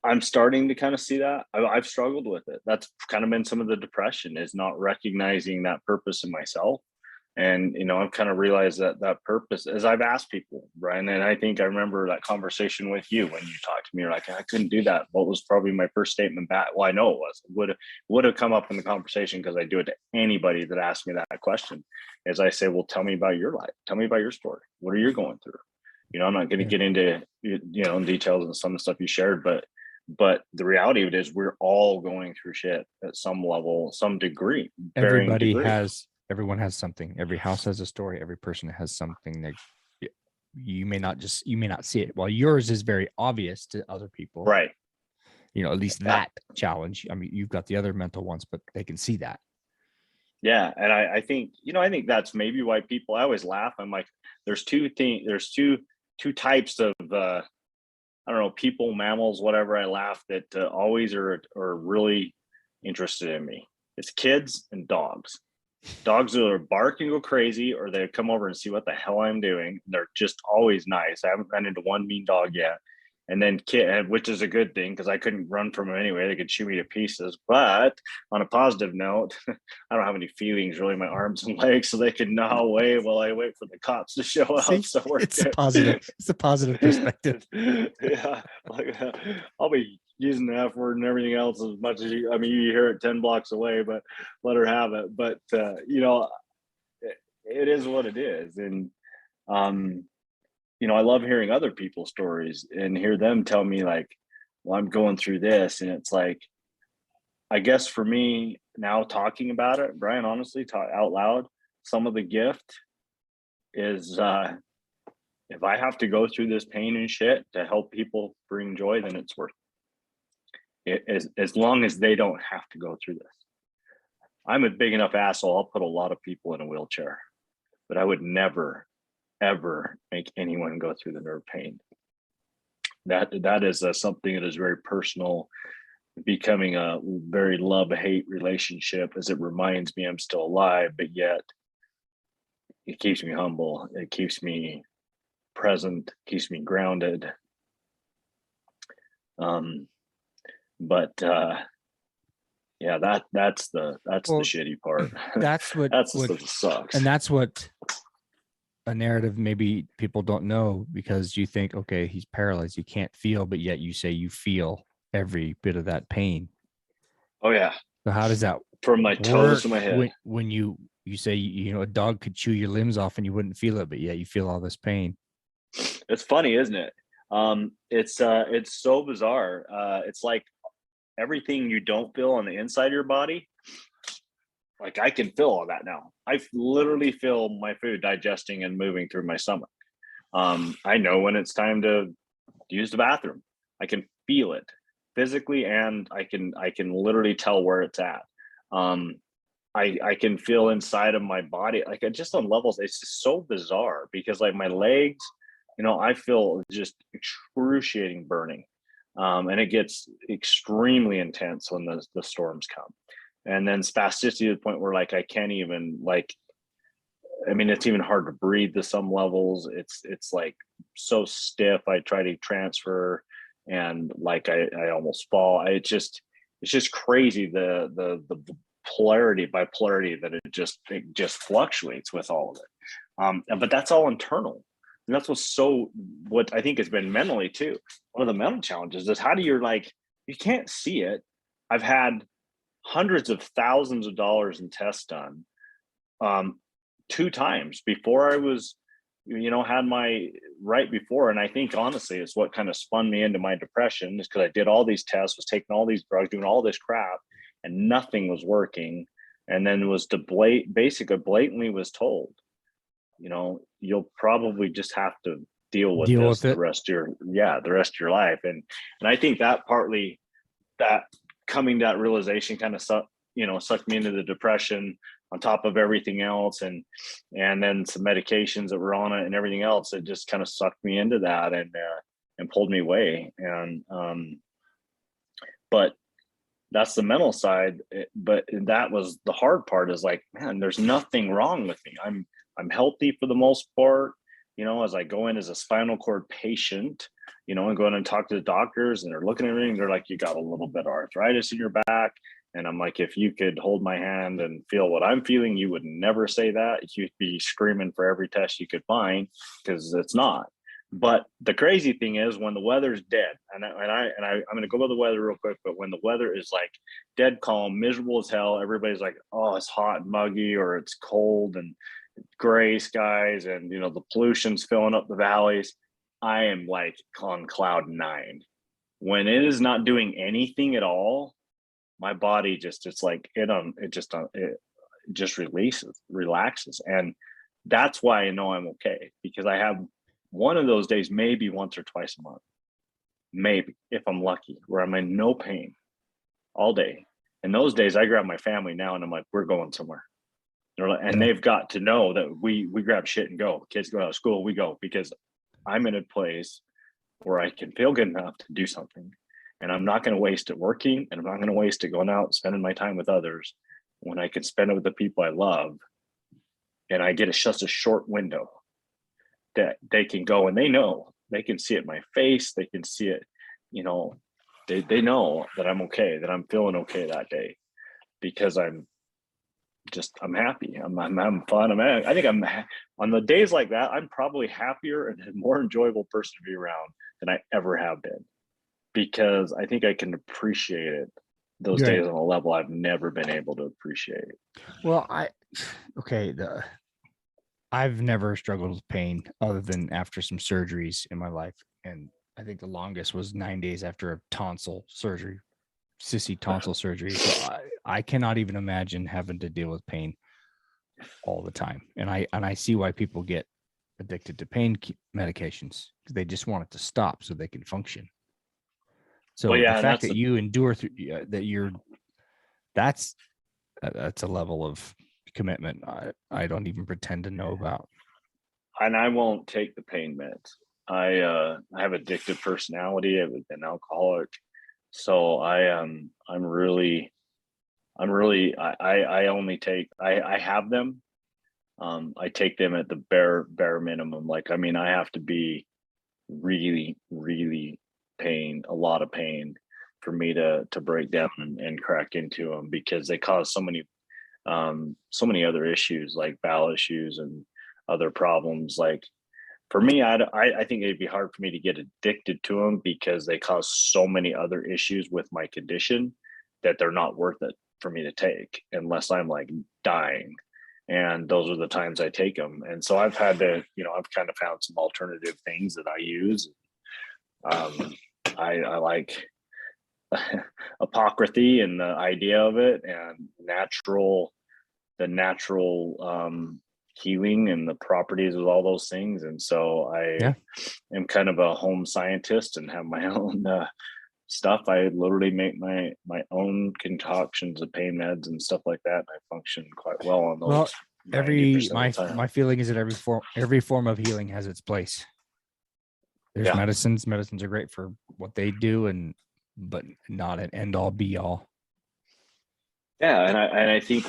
I'm starting to kind of see that. I've struggled with it. That's kind of been some of the depression, is not recognizing that purpose in myself. And, I've kind of realized that purpose, as I've asked people, Brian, and I think I remember that conversation with you when you talked to me, you're like, I couldn't do that. What was probably my first statement back? Well, I know it was. It would have come up in the conversation, because I do it to anybody that asks me that question, as I say, well, tell me about your life. Tell me about your story. What are you going through? I'm not going to get into, details and some of the stuff you shared, but the reality of it is we're all going through shit at some level, some degree. Everyone has something. Every house has a story. Every person has something that you may not see it. While yours is very obvious to other people, right? At least that challenge. I mean, you've got the other mental ones, but they can see that. Yeah, and I think that's maybe why people. I always laugh. I'm like, there's two types of I don't know, people, mammals, whatever. I laugh that always are really interested in me. It's kids and dogs. Dogs either bark and go crazy, or they come over and see what the hell I'm doing. They're just always nice. I haven't run into one mean dog yet. And then which is a good thing, because I couldn't run from them anyway. They could chew me to pieces. But on a positive note, I don't have any feelings really in my arms and legs, so they can gnaw away while I wait for the cops to show up. So it's positive. It's a positive perspective. Yeah, I'll be using the F word and everything else as much as you hear it 10 blocks away, but let her have it. But it is what it is. And I love hearing other people's stories and hear them tell me, like, well, I'm going through this. And it's like, I guess for me now, talking about it, Brian, honestly, talk out loud, some of the gift is if I have to go through this pain and shit to help people bring joy, then it's worth it. As long as they don't have to go through this. I'm a big enough asshole. I'll put a lot of people in a wheelchair, but I would never, ever make anyone go through the nerve pain. That is something that is very personal, becoming a very love-hate relationship, as it reminds me I'm still alive, but yet it keeps me humble. It keeps me present, keeps me grounded. But yeah, that's the shitty part. That's what That's the stuff that sucks. And that's what a narrative maybe people don't know, because you think, okay, he's paralyzed, you can't feel, but yet you say you feel every bit of that pain. Oh yeah. So how does that from my toes to my head? When you say, a dog could chew your limbs off and you wouldn't feel it, but yet you feel all this pain. It's funny, isn't it? It's so bizarre. It's like everything you don't feel on the inside of your body, like I can feel all that now. I literally feel my food digesting and moving through my stomach. I know when it's time to use the bathroom. I can feel it physically, and I can literally tell where it's at. I can feel inside of my body, like just on levels. It's just so bizarre because like my legs, I feel just excruciating burning. And it gets extremely intense when the storms come. And then spasticity to the point where like I can't even it's even hard to breathe to some levels. It's like so stiff. I try to transfer and like I almost fall. It's just crazy the bipolarity that it just fluctuates with all of it. But that's all internal. And that's what I think has been mentally too. One of the mental challenges is how do you can't see it. I've had hundreds of thousands of dollars in tests done 2 times before I was, had my right before. And I think honestly, it's what kind of spun me into my depression, is because I did all these tests, was taking all these drugs, doing all this crap, and nothing was working. And then was basically blatantly was told, you'll probably just have to deal with this the rest of your life. And I think that partly that coming to that realization kind of sucked me into the depression on top of everything else. And then some medications that were on it and everything else, it just kind of sucked me into that and pulled me away. And, but that's the mental side. But that was the hard part, is like, man, there's nothing wrong with me. I'm healthy for the most part, as I go in as a spinal cord patient, and go in and talk to the doctors, and they're looking at everything. They're like, you got a little bit of arthritis in your back. And I'm like, if you could hold my hand and feel what I'm feeling, you would never say that. You'd be screaming for every test you could find, because it's not. But the crazy thing is when the weather's dead, and I'm going to go to the weather real quick, but when the weather is like dead calm, miserable as hell, everybody's like, oh, it's hot and muggy, or it's cold and gray skies, and the pollution's filling up the valleys, I am like on cloud 9. When it is not doing anything at all, my body just it just relaxes. And that's why I know I'm okay, because I have one of those days maybe once or twice a month, maybe if I'm lucky, where I'm in no pain all day. And those days I grab my family now and I'm like, we're going somewhere. And they've got to know that we grab shit and go. Kids go out of school, we go, because I'm in a place where I can feel good enough to do something. And I'm not going to waste it working, and I'm not going to waste it going out, spending my time with others, when I can spend it with the people I love. And I get just a short window that they can go, and they know, they can see it in my face. They can see it, they know that I'm okay, that I'm feeling okay that day, because I'm happy. I'm fun. I think I'm on the days like that, I'm probably happier and a more enjoyable person to be around than I ever have been, because I think I can appreciate it those days on a level I've never been able to appreciate. Well, I've never struggled with pain other than after some surgeries in my life. And I think the longest was 9 days after a tonsil surgery, sissy tonsil surgery. So I cannot even imagine having to deal with pain all the time. And I see why people get addicted to pain medications, because they just want it to stop so they can function. So the fact that you endure through that's a level of commitment I don't even pretend to know about. And I won't take the pain meds. I have addictive personality. I've been an alcoholic. So I only take, I have them, I take them at the bare minimum. Like, I mean, I have to be really, really a lot of pain for me to break down and crack into them, because they cause so many other issues, like bowel issues and other problems. Like, for me, I think it'd be hard for me to get addicted to them, because they cause so many other issues with my condition that they're not worth it for me to take unless I'm like dying. And those are the times I take them. And so I've had to, I've kind of found some alternative things that I use. Um, I like apocryphy and the idea of it, and the natural healing and the properties of all those things. And so I am kind of a home scientist and have my own stuff. I literally make my own concoctions of pain meds and stuff like that. I function quite well on those. Well, my feeling is that every form of healing has its place. There's medicines. Medicines are great for what they do, but not an end all be all. Yeah, and I think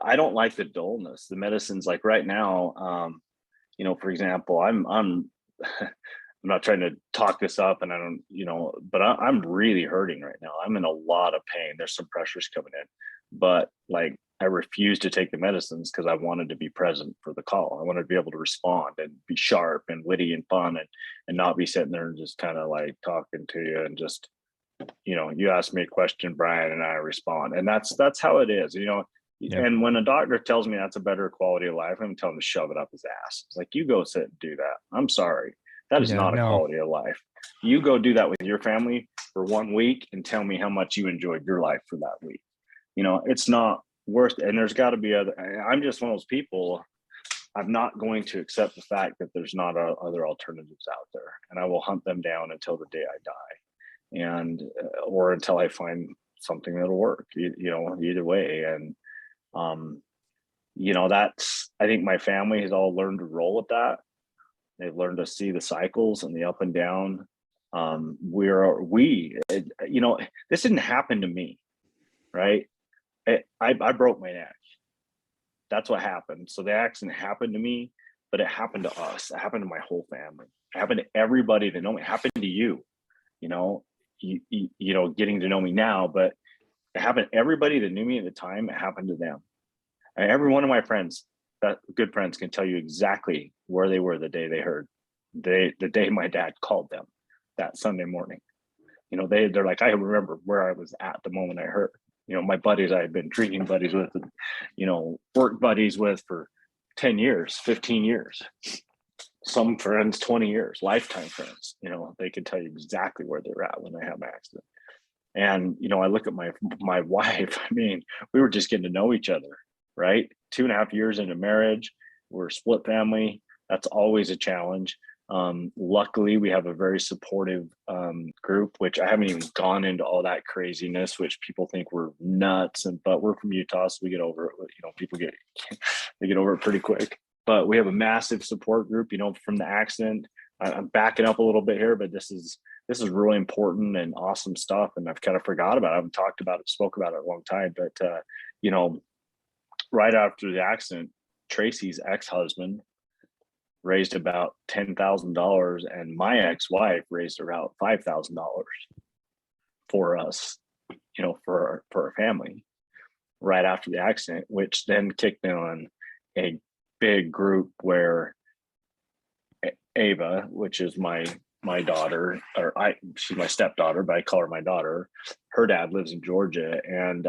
I don't like the dullness. The medicines, like right now, for example, I'm I'm not trying to talk this up, and I don't, but I'm really hurting right now. I'm in a lot of pain. There's some pressures coming in, but like, I refuse to take the medicines because I wanted to be present for the call. I wanted to be able to respond and be sharp and witty and fun, and not be sitting there and just kind of like talking to you and just, you ask me a question, Brian, and I respond. And that's how it is, Yep. And when a doctor tells me that's a better quality of life, I'm telling him to shove it up his ass. It's like, you go sit and do that. I'm sorry. That is not a quality of life. You go do that with your family for 1 week and tell me how much you enjoyed your life for that week. It's not worth it. And there's got to be I'm just one of those people. I'm not going to accept the fact that there's not other alternatives out there, and I will hunt them down until the day I die, and or until I find something that'll work. Either way. And I think my family has all learned to roll with that. They've learned to see the cycles and the up and down. This didn't happen to me, right? I broke my neck. That's what happened. So the accident happened to me, but it happened to us. It happened to my whole family. It happened to everybody that know me. It happened to you, getting to know me now, but it happened to everybody that knew me at the time. It happened to them. And every one of my friends, good friends, can tell you exactly where they were the day they heard, the day my dad called them that Sunday morning. They're like, I remember where I was at the moment I heard. My buddies I had been drinking buddies with, and, work buddies with for 10 years, 15 years. Some friends, 20 years, lifetime friends. They can tell you exactly where they were at when they had my accident. And, I look at my wife. I mean, we were just getting to know each other, right? 2.5 years into marriage, we're a split family. That's always a challenge. Luckily, we have a very supportive group, which I haven't even gone into all that craziness, which people think we're nuts. But we're from Utah, so we get over it. People get over it pretty quick. But we have a massive support group. From the accident, I'm backing up a little bit here, but this is really important and awesome stuff. And I've kind of forgot about it. I haven't talked about it, spoke about it a long time. But right after the accident, Tracy's ex-husband raised about $10,000, and my ex-wife raised about $5,000 for us, for our family, right after the accident, which then kicked on a big group where Ava, which is my daughter, she's my stepdaughter, but I call her my daughter. Her dad lives in Georgia, and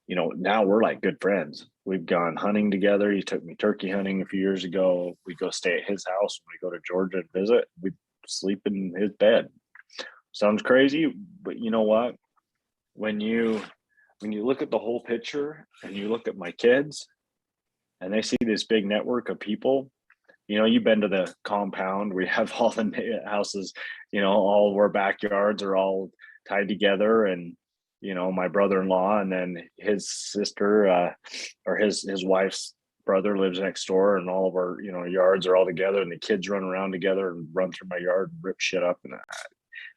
now we're like good friends. We've gone hunting together. He took me turkey hunting a few years ago. We go stay at his house when we go to Georgia and visit. We sleep in his bed. Sounds crazy, but you know what? When you look at the whole picture and you look at my kids and they see this big network of people, you've been to the compound. We have all the houses, all of our backyards are all tied together, and my brother-in-law and then his sister or his wife's brother lives next door, and all of our yards are all together, and the kids run around together and run through my yard and rip shit up. And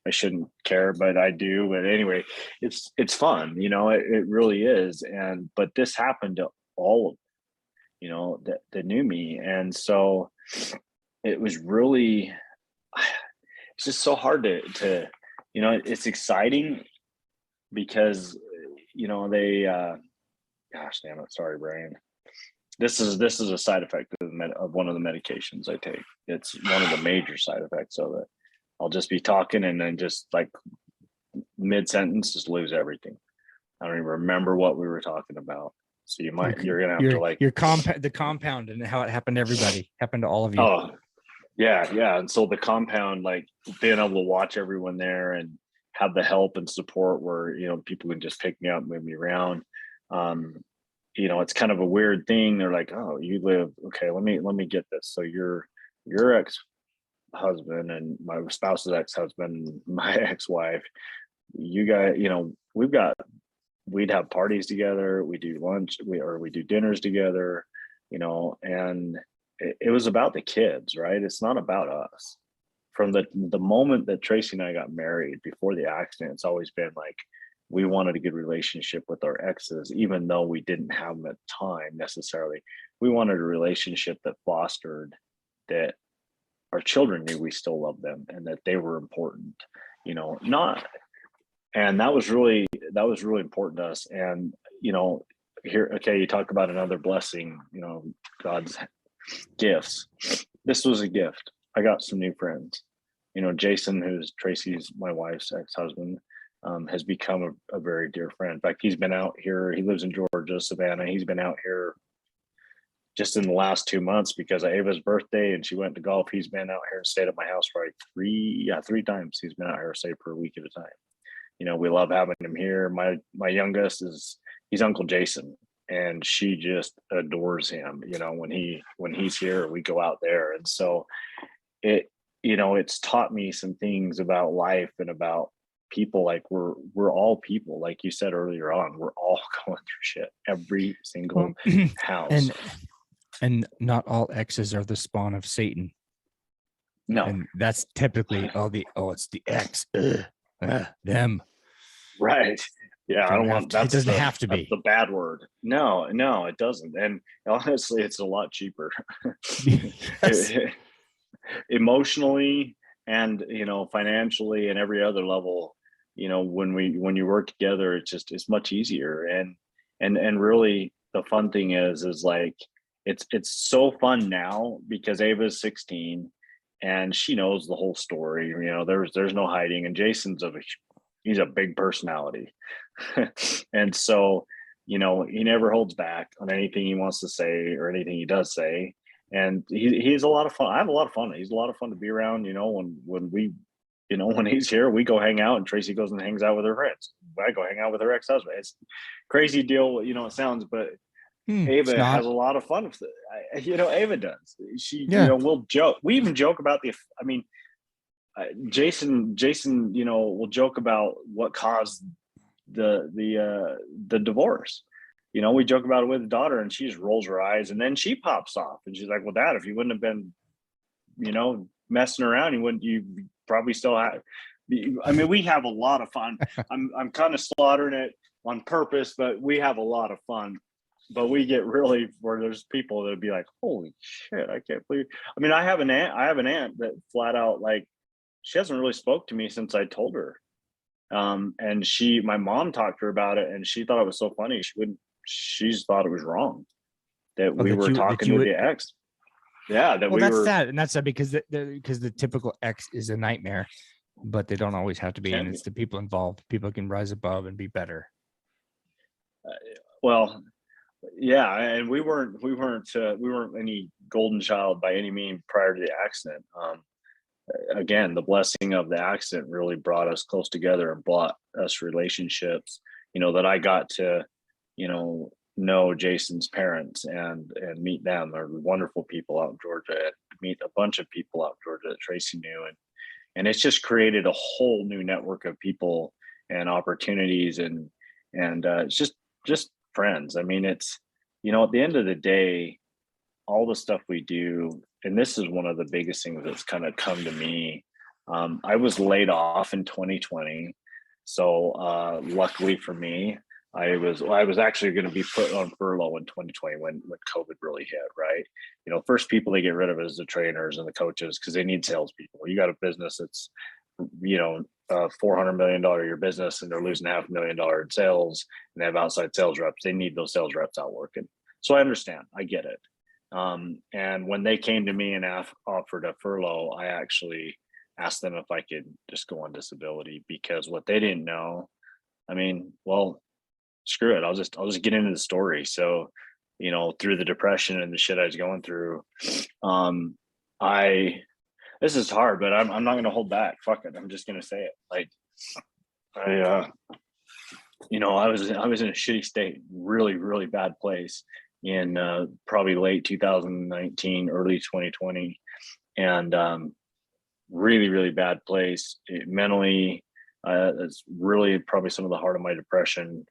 I shouldn't care, but I do. But anyway, it's fun, it really is. But this happened to all of them. that knew me. And so it was really, it's just so hard to it's exciting because, they, gosh damn it. Sorry, Brian. This is a side effect of one of the medications I take. It's one of the major side effects of it. I'll just be talking and then just like mid sentence, just lose everything. I don't even remember what we were talking about. So you're gonna have to like the compound and how it happened to everybody, happened to all of you. Oh, yeah. And so the compound, like being able to watch everyone there and have the help and support where people can just pick me up, move me around. It's kind of a weird thing. They're like, "Oh, you live okay. Let me get this. So your ex-husband and my spouse's ex-husband, my ex-wife, you guys, we'd have parties together. We do lunch, we do dinners together, and it was about the kids, right? It's not about us. From the moment that Tracy and I got married before the accident, it's always been like we wanted a good relationship with our exes, even though we didn't have them at the time necessarily. We wanted a relationship that fostered that our children knew we still loved them and that they were important, not. And that was really important to us. And here, okay, you talk about another blessing, God's gifts. This was a gift. I got some new friends. Jason, who's Tracy's, my wife's ex-husband, has become a very dear friend. In fact, he's been out here. He lives in Georgia, Savannah. He's been out here just in the last 2 months because of Ava's birthday, and she went to golf. He's been out here and stayed at my house for like three times. He's been out here, say, for a week at a time. We love having him here. My youngest he's Uncle Jason, and she just adores him. When he's here, we go out there, and so it's taught me some things about life and about people. Like we're all people, like you said earlier on. We're all going through shit. Every single house, and not all exes are the spawn of Satan. No, and that's typically it's the ex. Them. Right. Yeah, I don't want that. It doesn't have to be the bad word. No, it doesn't. And honestly, it's a lot cheaper. Yes. Emotionally and financially and every other level. When you work together, it's much easier. And really, the fun thing is like it's so fun now because Ava's 16 and she knows the whole story. There's no hiding. And Jason's he's a big personality. And so, he never holds back on anything he wants to say or anything he does say. And he's a lot of fun. I have a lot of fun. He's a lot of fun to be around, when we, when he's here, we go hang out and Tracy goes and hangs out with her friends. I go hang out with her ex-husband. It's a crazy deal, it sounds, but Ava has a lot of fun with it. Ava does. She, we'll joke. We even joke about Jason, will joke about what caused the divorce. We joke about it with the daughter, and she just rolls her eyes, and then she pops off, and she's like, "Well, Dad, if you wouldn't have been, messing around, you probably still have." We have a lot of fun. I'm kind of slaughtering it on purpose, but we have a lot of fun. But we get really where there's people that'd be like, "Holy shit, I can't believe." I have an aunt that flat out like. She hasn't really spoke to me since I told her. And my mom talked to her about it, and she thought it was so funny. She's thought it was wrong that we were talking to the ex. Yeah, that's sad because the typical ex is a nightmare, but they don't always have to be, and it's the people involved. People can rise above and be better. Well, yeah, and we weren't any golden child by any means prior to the accident. Again, the blessing of the accident really brought us close together and brought us relationships, that I got to, know Jason's parents and meet them. They're wonderful people out in Georgia, and meet a bunch of people out in Georgia that Tracy knew. And it's just created a whole new network of people and opportunities and it's just friends. It's, at the end of the day, all the stuff we do, and this is one of the biggest things that's kind of come to me. I was laid off in 2020. So luckily for me, I was actually going to be put on furlough in 2020 when COVID really hit, right? First people they get rid of is the trainers and the coaches because they need salespeople. You got a business that's, $400 million a year business and they're losing $500,000 in sales and they have outside sales reps. They need those sales reps out working. So I understand. I get it. And when they came to me and offered a furlough, I actually asked them if I could just go on disability because what they didn't know, screw it. I'll just get into the story. So, through the depression and the shit I was going through, this is hard, but I'm not going to hold back. Fuck it. I'm just going to say it. Like I was in a shitty state, really, really bad place in probably late 2019, early 2020. And really, really bad place mentally. It's really probably some of the heart of my depression.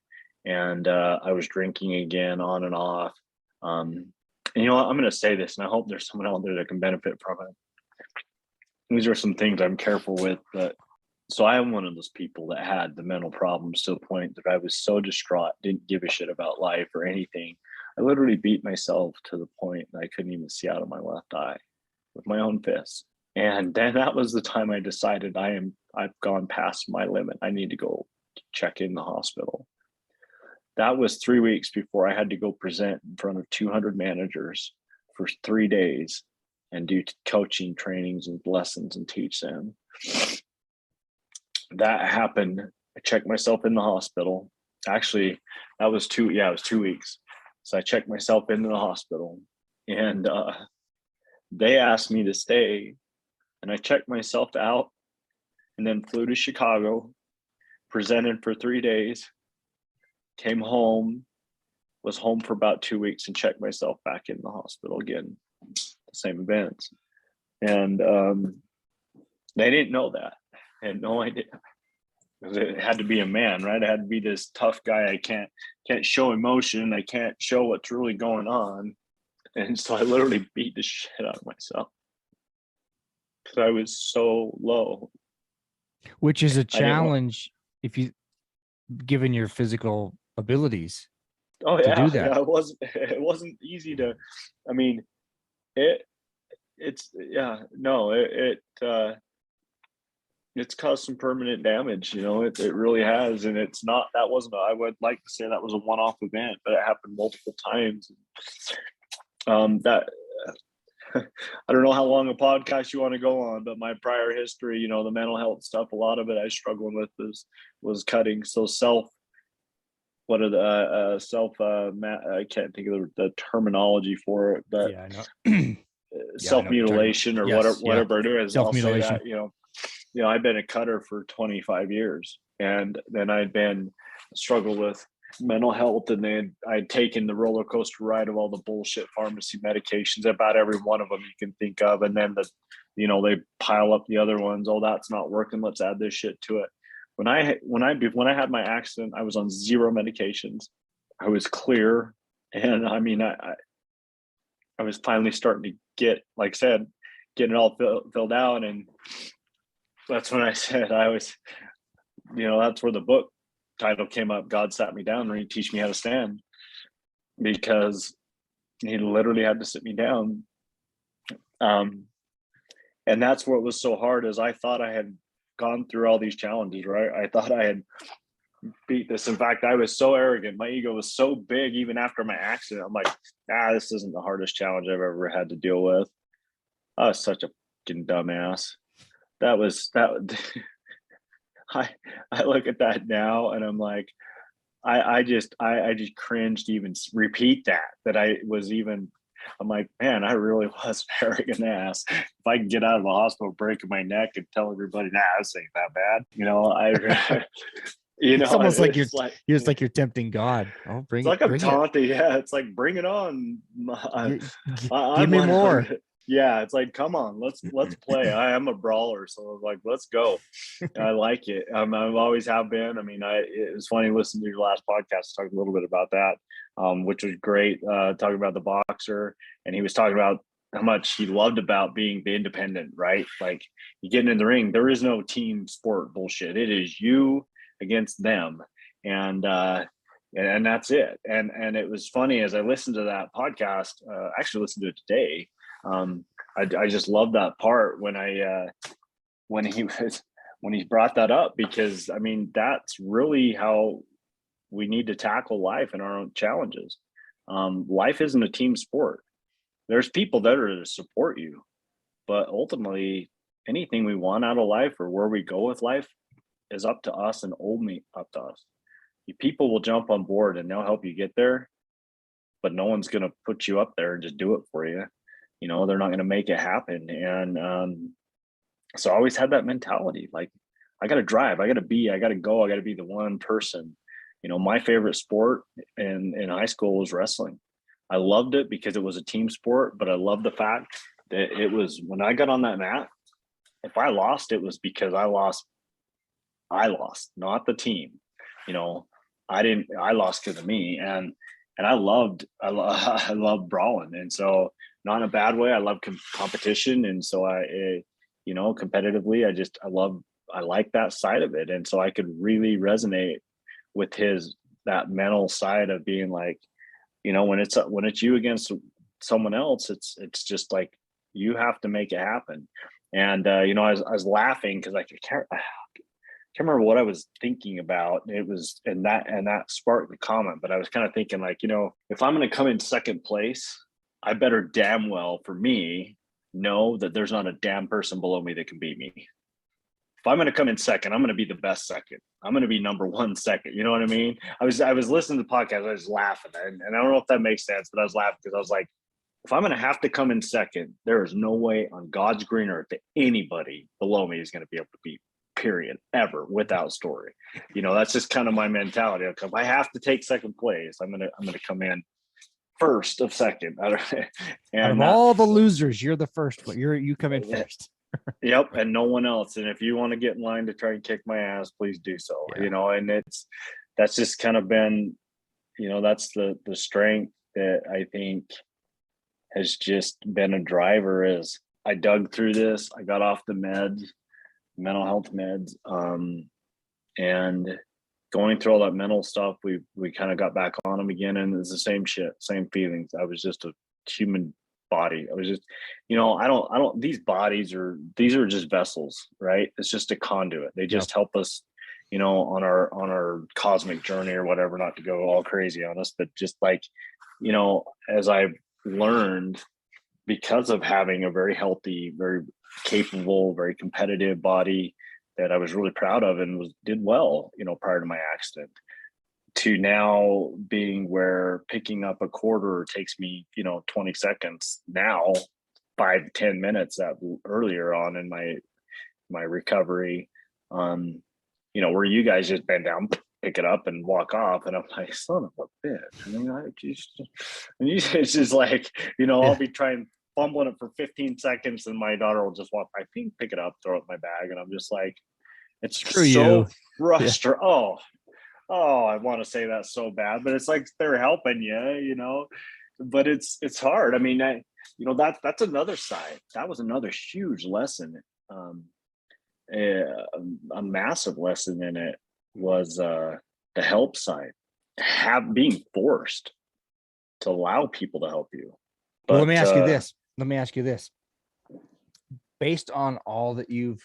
And I was drinking again on and off. And I'm going to say this, and I hope there's someone out there that can benefit from it. These are some things I'm careful with, but so I am one of those people that had the mental problems to the point that I was so distraught, didn't give a shit about life or anything. I literally beat myself to the point that I couldn't even see out of my left eye with my own fists. And then that was the time I decided I've gone past my limit. I need to go check in the hospital. That was 3 weeks before I had to go present in front of 200 managers for 3 days and do coaching trainings and lessons and teach them. That happened. I checked myself in the hospital. Actually, it was 2 weeks. So I checked myself into the hospital and they asked me to stay. And I checked myself out and then flew to Chicago, presented for 3 days, came home, was home for about 2 weeks and checked myself back in the hospital again, the same events. And they didn't know that. I had no idea. It had to be a man, right? I had to be this tough guy. I can't show emotion. I can't show what's really going on. And so I literally beat the shit out of myself because I was so low. Which is a challenge if you, given your physical abilities. Oh yeah, to do that. Yeah, it wasn't easy to. It's caused some permanent damage. It really has, and it's not. That wasn't. I would like to say that was a one-off event, but it happened multiple times. That I don't know how long a podcast you want to go on, but my prior history, the mental health stuff, a lot of it I struggled with was cutting. So I can't think of the terminology for it, but yeah, I know. Self-mutilation or whatever it is. Self-mutilation. I'll say that, I've been a cutter for 25 years and then I'd been struggled with mental health, and then I'd taken the roller coaster ride of all the bullshit pharmacy medications, about every one of them you can think of, and then they pile up the other ones. Oh, that's not working, let's add this shit to it. When I had my accident, I was on 0 medications. I was clear, and I was finally starting to get, like I said, getting it all filled out, and that's when I said I was, that's where the book title came up. God sat me down and he teach me how to stand, because he literally had to sit me down. And that's what was so hard, is I thought I had gone through all these challenges, right? I thought I had beat this. In fact, I was so arrogant. My ego was so big, even after my accident. I'm like, this isn't the hardest challenge I've ever had to deal with. I was such a fucking dumbass. I look at that now and I'm like, I just cringed to even repeat that I was even. I'm like, man, I really was an arrogant ass. If I can get out of the hospital breaking my neck and tell everybody, this ain't that bad. It's almost like you're tempting God. It's like I'm taunting. Yeah, it's like, bring it on. Give me more. Yeah, it's like, come on, let's play. I am a brawler, so like, let's go. I like it. I've always have been. It was funny listening to your last podcast, talk a little bit about that, which was great. Talking about the boxer, and he was talking about how much he loved about being the independent, right? Like, you getting in the ring, there is no team sport bullshit. It is you against them. And and that's it. And it was funny as I listened to that podcast, I actually listened to it today. I just love that part when when he brought that up, because I mean, that's really how we need to tackle life and our own challenges. Life isn't a team sport. There's people that are to support you, but ultimately anything we want out of life or where we go with life is up to us and only up to us. People will jump on board and they'll help you get there, but no one's going to put you up there and just do it for you. You know, they're not going to make it happen. And so I always had that mentality, like, I got to drive, I got to go, I got to be the one person. You know, my favorite sport in high school was wrestling. I loved it because it was a team sport, but I loved the fact that it was, when I got on that mat, if I lost, it was because I lost, not the team. You know, I lost because of me. And I loved brawling. And so, not in a bad way, I love competition. And so you know, competitively, I like that side of it. And so I could really resonate with that mental side of being like, you know, when it's you against someone else, it's just like, you have to make it happen. And you know, I was laughing because I can't remember what I was thinking about. It was, and that sparked the comment, but I was kind of thinking like, you know, if I'm going to come in second place, I better damn well, for me, know that there's not a damn person below me that can beat me. If I'm going to come in second, I'm going to be the best second. I'm going to be number one second. You know what I mean? I was listening to the podcast. I was laughing, and I don't know if that makes sense, but I was laughing because I was like, if I'm going to have to come in second, there is no way on God's green earth that anybody below me is going to be able to beat, period, ever, without story. You know, that's just kind of my mentality. If I have to take second place, I'm going to come in first of second. And out of all the losers, you're the first one. You come in first. Yep, and no one else. And if you want to get in line to try and kick my ass, please do so. Yeah. You know, and that's just kind of been, you know, that's the strength that I think has just been a driver. Is I dug through this, I got off the meds, mental health meds, and going through all that mental stuff, we kind of got back on them again, and it's the same shit, same feelings. I was just a human body. I was just, you know, I don't these are just vessels, right? It's just a conduit. They just help us, you know, on our cosmic journey or whatever, not to go all crazy on us, but just like, you know, as I've learned, because of having a very healthy, very capable, very competitive body that I was really proud of and did well, you know, prior to my accident, to now being where picking up a quarter takes me, you know, 20 seconds now, 5 to 10 minutes that earlier on in my recovery, you know, where you guys just bend down, pick it up and walk off. And I'm like, son of a bitch. I mean, it's just like, you know, I'll be trying fumbling it for 15 seconds and my daughter will just walk by, pick it up, throw it in my bag. And I'm just like, it's so frustrating. Yeah. Oh, I want to say that so bad, but it's like they're helping you, you know, but it's hard. I mean, you know, that's another side. That was another huge lesson. A massive lesson in it was the help side, being forced to allow people to help you. But well, let me ask you this. Based on all that you've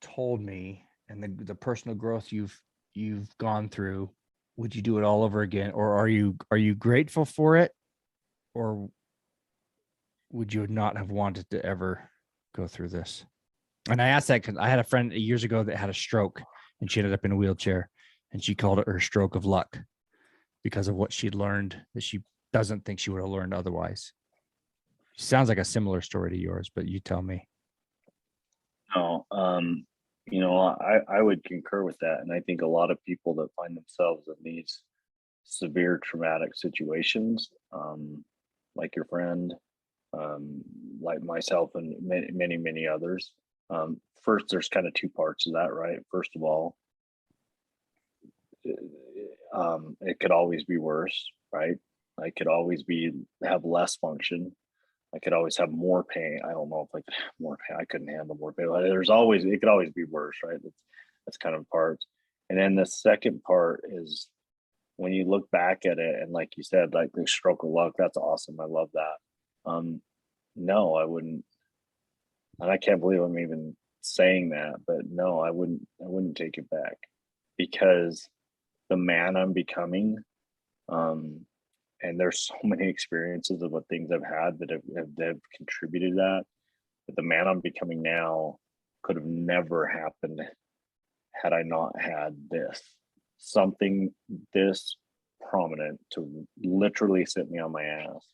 told me and the personal growth you've gone through, would you do it all over again, or are you grateful for it, or would you not have wanted to ever go through this? And I asked that because I had a friend years ago that had a stroke and she ended up in a wheelchair, and she called it her stroke of luck because of what she'd learned that she doesn't think she would have learned otherwise. Sounds like a similar story to yours, but you tell me. No, you know, I would concur with that. And I think a lot of people that find themselves in these severe traumatic situations, like your friend, like myself and many, many others. First, there's kind of two parts of that, right? First of all, it could always be worse, right? I could always have less function. I could always have more pain. I don't know if I could have more pain. I couldn't handle more pain. It could always be worse, right? That's kind of part. And then the second part is when you look back at it, and like you said, like the stroke of luck, that's awesome. I love that. No, I wouldn't, and I can't believe I'm even saying that, but no, I wouldn't take it back, because the man I'm becoming, um, and there's so many experiences of what things I've had that have contributed to that. But the man I'm becoming now could have never happened had I not had this, something this prominent to literally sit me on my ass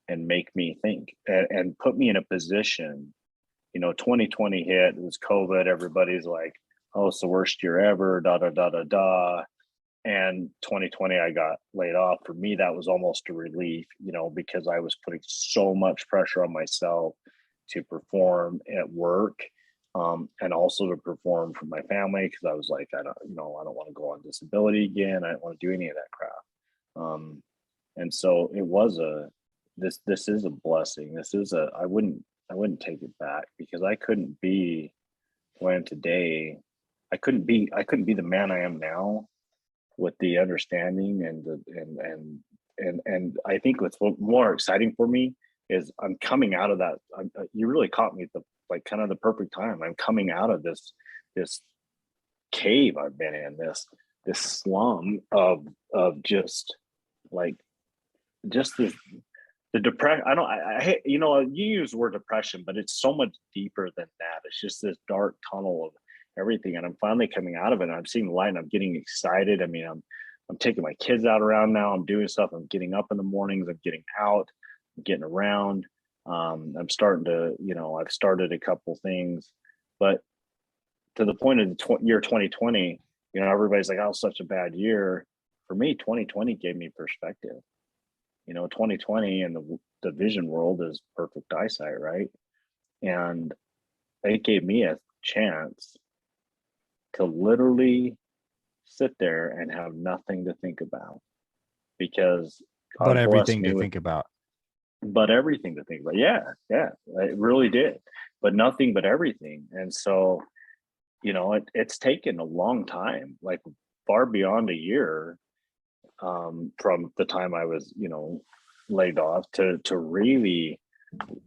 and make me think, and put me in a position. 2020 hit, it was COVID. Everybody's like, oh, it's the worst year ever, da da da da da. And 2020, I got laid off. For me, that was almost a relief, because I was putting so much pressure on myself to perform at work, and also to perform for my family, because I was like, I don't want to go on disability again. I don't want to do any of that crap. And so it was this is a blessing. I wouldn't take it back, because I couldn't be who I am today. I couldn't be the man I am now, with the understanding and I think what's more exciting for me is I'm coming out of that. You really caught me at the, like, kind of the perfect time. I'm coming out of this cave I've been in, this slum of just like, just the depression. I hate, you use the word depression, but it's so much deeper than that. It's just this dark tunnel of everything, and I'm finally coming out of it, and I'm seeing the light, and I'm getting excited. I mean, I'm taking my kids out around now. I'm doing stuff. I'm getting up in the mornings. I'm getting out. I'm getting around. I'm starting to, I've started a couple things, but to the point of the year 2020, everybody's like, oh, such a bad year. For me, 2020 gave me perspective. 2020 in the vision world is perfect eyesight, right? And it gave me a chance to literally sit there and have nothing to think about, because But everything to think about. But everything to think about. Yeah, it really did. But nothing but everything. And so, it's taken a long time, like far beyond a year, from the time I was, laid off to really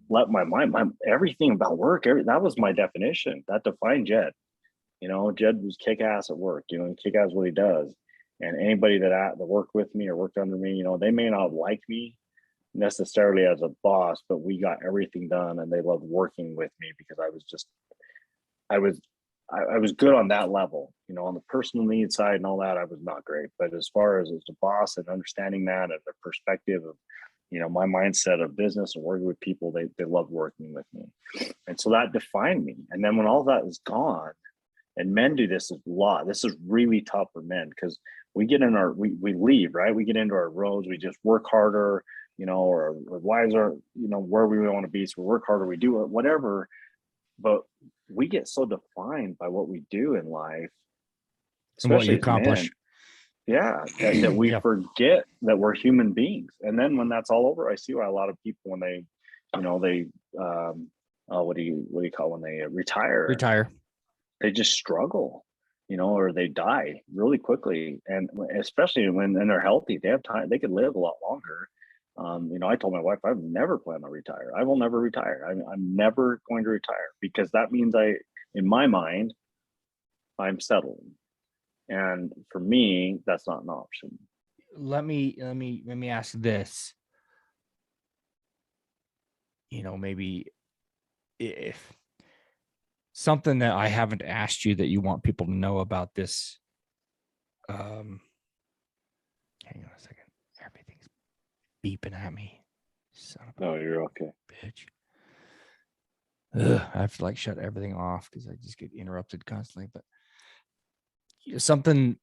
let my mind, everything about work, that was my definition. That defined Jed. Jed was kick ass at work, kick ass what he does. And anybody that worked with me or worked under me, they may not like me necessarily as a boss, but we got everything done, and they loved working with me, because I was good on that level. On the personal needs side and all that, I was not great. But as far as a boss and understanding that, and the perspective of, my mindset of business and working with people, they loved working with me. And so that defined me. And then when all that is gone, and men do this a lot, this is really tough for men, because we get in we leave, right? We get into our roles, we just work harder, or our wives are, where we want to be. So we work harder, we do whatever, but we get so defined by what we do in life, And what you especially as accomplish. men. Yeah, that we forget that we're human beings. And then when that's all over, I see why a lot of people, when they, what do you call when they retire, they just struggle, or they die really quickly. And especially when they're healthy, they have time, they could live a lot longer. I told my wife, I've never planned to retire. I will never retire. I'm never going to retire, because that means in my mind, I'm settled. And for me, that's not an option. Let me ask this. Maybe if something that I haven't asked you that you want people to know about this. Hang on a second. Everything's beeping at me. Son of a No, you're okay. bitch. Ugh, I have to shut everything off, because I just get interrupted constantly. But something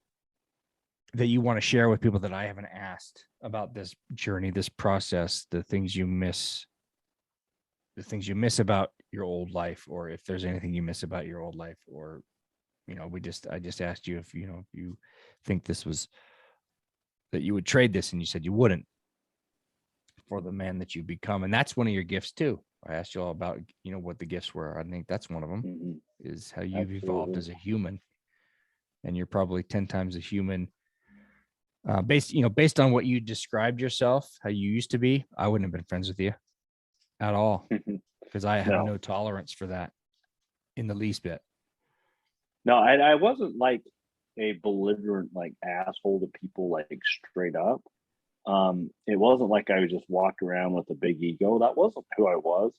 that you want to share with people that I haven't asked about this journey, this process, the things you miss about your old life, or if there's anything you miss about your old life, or, I just asked you if you think this was, that you would trade this, and you said you wouldn't, for the man that you become. And that's one of your gifts too. I asked you all about, what the gifts were. I think that's one of them, is how you've evolved as a human. And you're probably 10 times a human Based on what you described yourself, how you used to be, I wouldn't have been friends with you at all because I have no tolerance for that in the least bit. No, I wasn't like a belligerent like asshole to people like straight up. It wasn't like I would just walk around with a big ego. That wasn't who I was,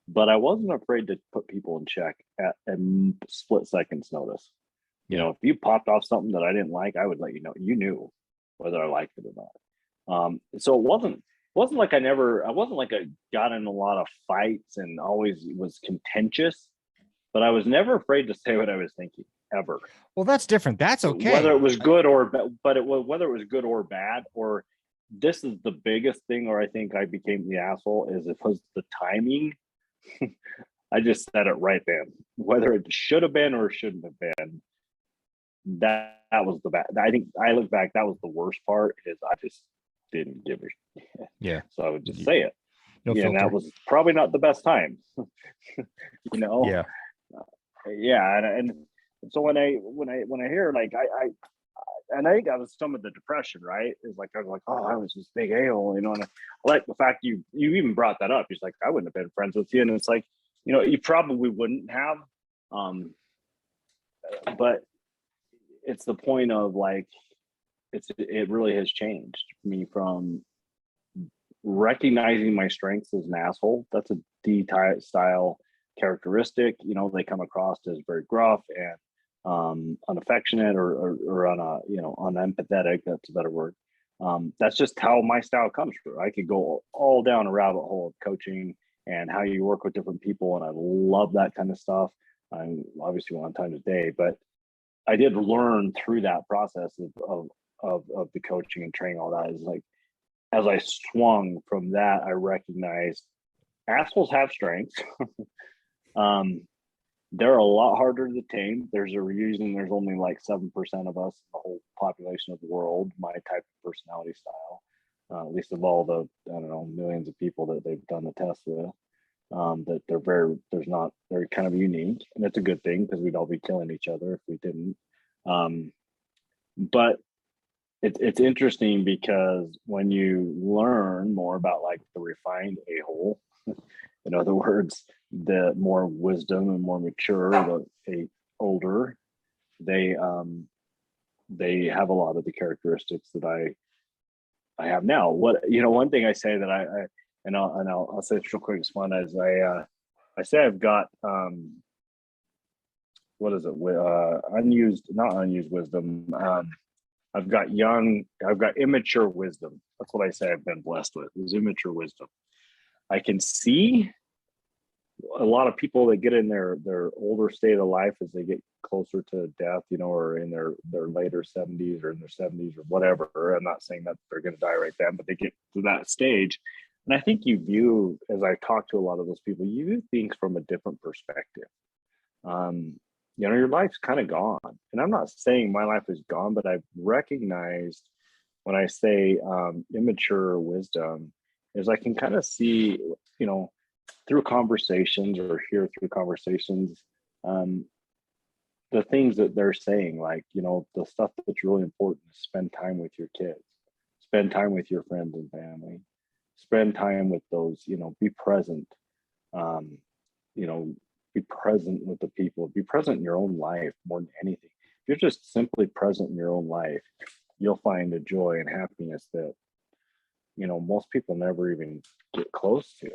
but I wasn't afraid to put people in check at a split second's notice. You know, if you popped off something that I didn't like, I would let you know. You knew whether I liked it or not. So it wasn't like I wasn't like I got in a lot of fights and always was contentious, but I was never afraid to say what I was thinking ever. Well, that's different. That's okay. Whether it was good or whether it was good or bad, or this is the biggest thing, or I think I became the asshole is it was the timing. I just said it right then, whether it should have been or shouldn't have been. That was the bad. I think I look back, that was the worst part is I just didn't give a shit. Yeah. So I would just say it. No yeah, filter. and that was probably not the best time. You know? Yeah. Yeah. And so when I hear like I think that was some of the depression, right? Is like I was like, oh, I was this big a-hole, you know. And I like the fact you even brought that up. He's like, I wouldn't have been friends with you, and it's like, you know, you probably wouldn't have. But it's the point of like, it really has changed me from recognizing my strengths as an asshole. That's a D-type style characteristic. You know, they come across as very gruff and unaffectionate or unempathetic. That's a better word. That's just how my style comes through. I could go all down a rabbit hole of coaching and how you work with different people, and I love that kind of stuff. I'm obviously one time a day, but I did learn through that process of the coaching and training, all that is like, as I swung from that, I recognized assholes have strengths. They're a lot harder to tame. There's a reason there's only like 7% of us in the whole population of the world, my type of personality style, at least of all the, I don't know, millions of people that they've done the test with, that they're kind of unique. And it's a good thing because we'd all be killing each other if we didn't. But it's interesting because when you learn more about like the refined a-hole, in other words, the more wisdom and more mature, the older, they have a lot of the characteristics that I have now. One thing I say that I'll say this real quick. It's fun as I say I've got what is it? Not unused wisdom. I've got immature wisdom. That's what I say I've been blessed with, is immature wisdom. I can see a lot of people that get in their older state of life as they get closer to death, you know, or in their later 70s or in their 70s or whatever. I'm not saying that they're going to die right then, but they get to that stage. And I think you view, as I talk to a lot of those people, you view things from a different perspective. You know, your life's kind of gone. And I'm not saying my life is gone, but I've recognized when I say immature wisdom is I can kind of see, you know, through conversations or hear through conversations, the things that they're saying, like, you know, the stuff that's really important is spend time with your kids, spend time with your friends and family, spend time with those, you know, be present, you know, be present with the people, be present in your own life more than anything. If you're just simply present in your own life, you'll find a joy and happiness that, you know, most people never even get close to.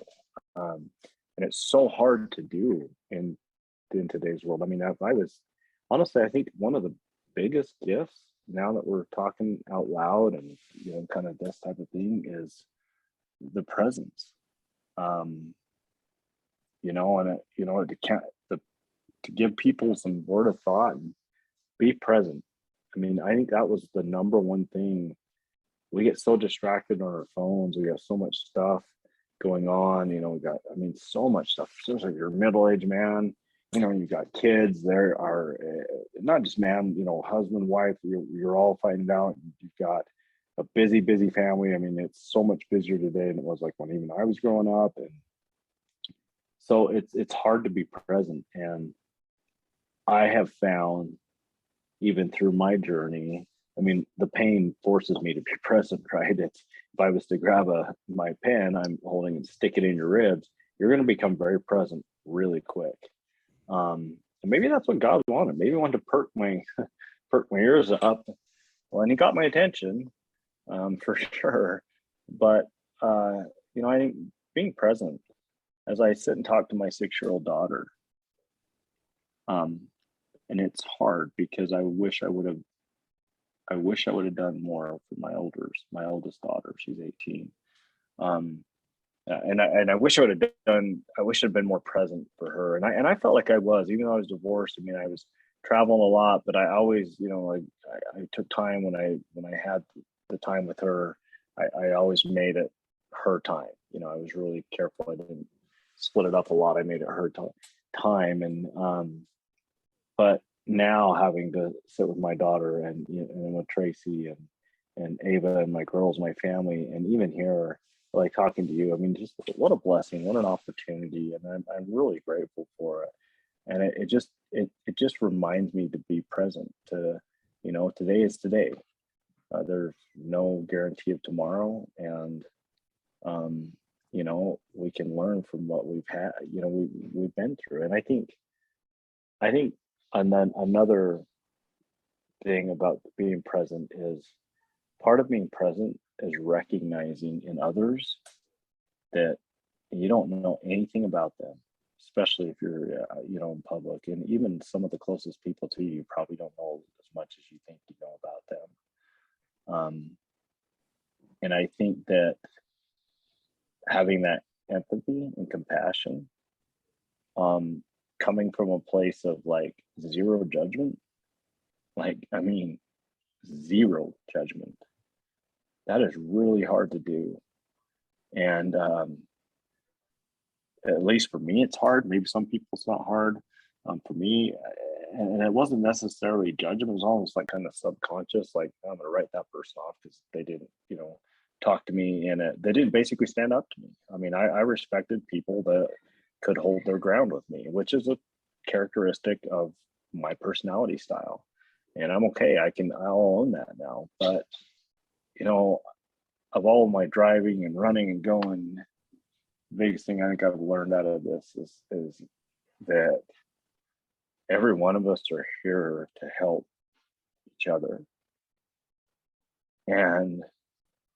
And it's so hard to do in today's world. I mean, I think one of the biggest gifts, now that we're talking out loud and, you know, kind of this type of thing, is the presence. You know, and you know, to give people some word of thought and be present. I mean, I think that was the number one thing. We get so distracted on our phones. We got so much stuff going on. You know, we got, I mean, so much stuff. Especially if you're a middle-aged man, you know, you got kids. There are not just man, you know, husband, wife. You're all fighting out. You've got a busy family. I mean, it's so much busier today than it was like when even I was growing up. And so it's hard to be present. And I have found, even through my journey, I mean, the pain forces me to be present, right? It's, if I was to grab my pen I'm holding and stick it in your ribs, you're going to become very present really quick. And maybe that's what God wanted. Maybe he wanted to perk my ears up. Well, and he got my attention, for sure. But I think being present, as I sit and talk to my 6-year-old daughter, and it's hard because I wish I would have done more for my oldest daughter. She's 18. And I wish I'd been more present for her. And I felt like I was, even though I was divorced. I mean, I was traveling a lot, but I always, I took time when I had the time with her. I always made it her time. I was really careful. I didn't split it up a lot. I made it her time. And but now having to sit with my daughter and with Tracy and Ava and my girls, my family, and even here, like talking to you, I mean, just what a blessing, what an opportunity, and I'm really grateful for it. And it just reminds me to be present. Today is today. There's no guarantee of tomorrow, and we can learn from what we've had. We've been through, and I think, and then another thing about being present is, part of being present is recognizing in others that you don't know anything about them, especially if you're in public, and even some of the closest people to you probably don't know as much as you think you know about them. And I think that having that empathy and compassion, coming from a place of like zero judgment, zero judgment, that is really hard to do. And at least for me, it's hard. Maybe some people it's not hard. For me, and it wasn't necessarily judgment. It was almost like kind of subconscious, like, I'm gonna write that person off because they didn't, talk to me, and they didn't basically stand up to me. I mean, I respected people that could hold their ground with me, which is a characteristic of my personality style. And I'm okay. I'll own that now. But, of all of my driving and running and going, the biggest thing I think I've learned out of this is that every one of us are here to help each other. And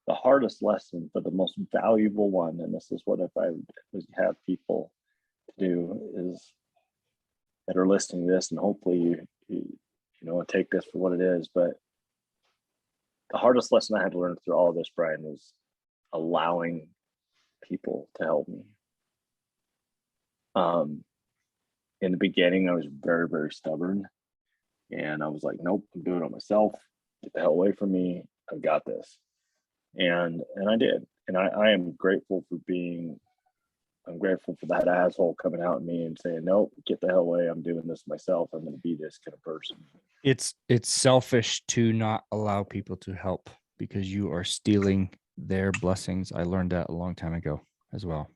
the hardest lesson, but the most valuable one, and this is what if I would have people to do, is that are listening to this, and hopefully you take this for what it is. But the hardest lesson I had to learn through all of this, Brian, was allowing people to help me. In the beginning, I was very, very stubborn, and I was like, nope, I'm doing it myself. Get the hell away from me. I've got this. And I did. And I am grateful for that asshole coming out at me and saying, nope, get the hell away. I'm doing this myself. I'm going to be this kind of person. It's selfish to not allow people to help because you are stealing their blessings. I learned that a long time ago as well.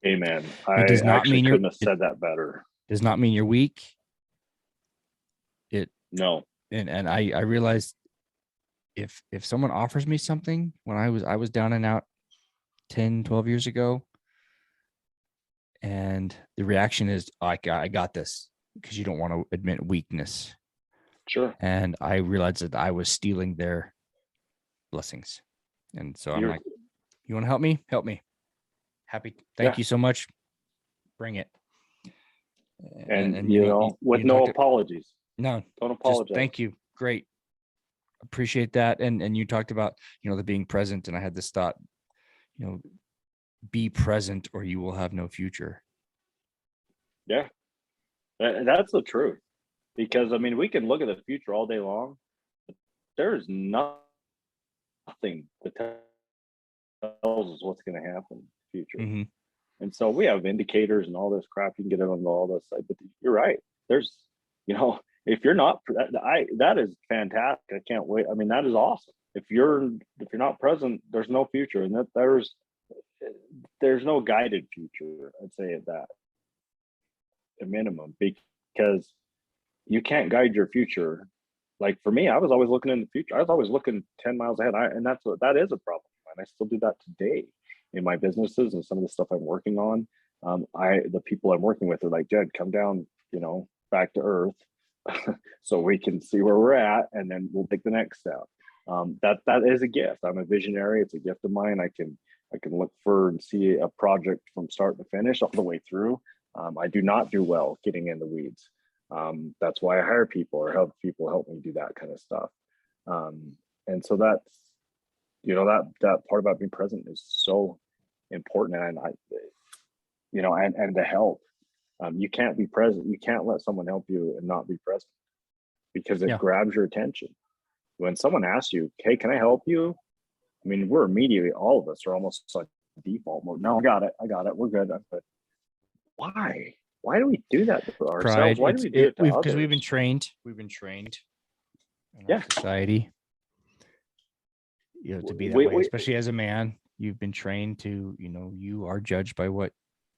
Amen. It does not mean couldn't have said that better. Does not mean you're weak. No. And I realized if someone offers me something when I was down and out 10, 12 years ago, and the reaction is, I got this, because you don't want to admit weakness. Sure. And I realized that I was stealing their blessings. And so I'm like, you want to help me? Help me. Happy. Thank you so much. Bring it. And with no apologies. No. Don't apologize. Thank you. Great. Appreciate that. And you talked about, the being present. And I had this thought, be present or you will have no future. Yeah. That's the truth. Because, we can look at the future all day long. But there's nothing that tells us what's going to happen in the future. Mm-hmm. And so we have indicators and all this crap. You can get it on all this side. But you're right. There's, if you're not, that is fantastic. I can't wait. That is awesome. If you're not present, there's no future, and that there's no guided future. I'd say at that, a minimum, because you can't guide your future like for me, I was always looking in the future. I was always looking 10 miles ahead. And that is a problem. And I still do that today in my businesses and some of the stuff I'm working on. The people I'm working with are like, Jed, come down, back to earth so we can see where we're at, and then we'll take the next step. That is a gift. I'm a visionary. It's a gift of mine. I can look for and see a project from start to finish all the way through. I do not do well getting in the weeds. That's why I hire people or help people help me do that kind of stuff. And so that's, that part about being present is so important. And and to help, you can't be present. You can't let someone help you and not be present, because it grabs your attention. When someone asks you, hey, can I help you? I mean, we're immediately, all of us are almost like default mode. No, I got it. We're good. But why? Why do we do that to ourselves? Pride. Why do we do it to others? Because we've been trained. In our society, to be that way, especially as a man. You've been trained to, you are judged by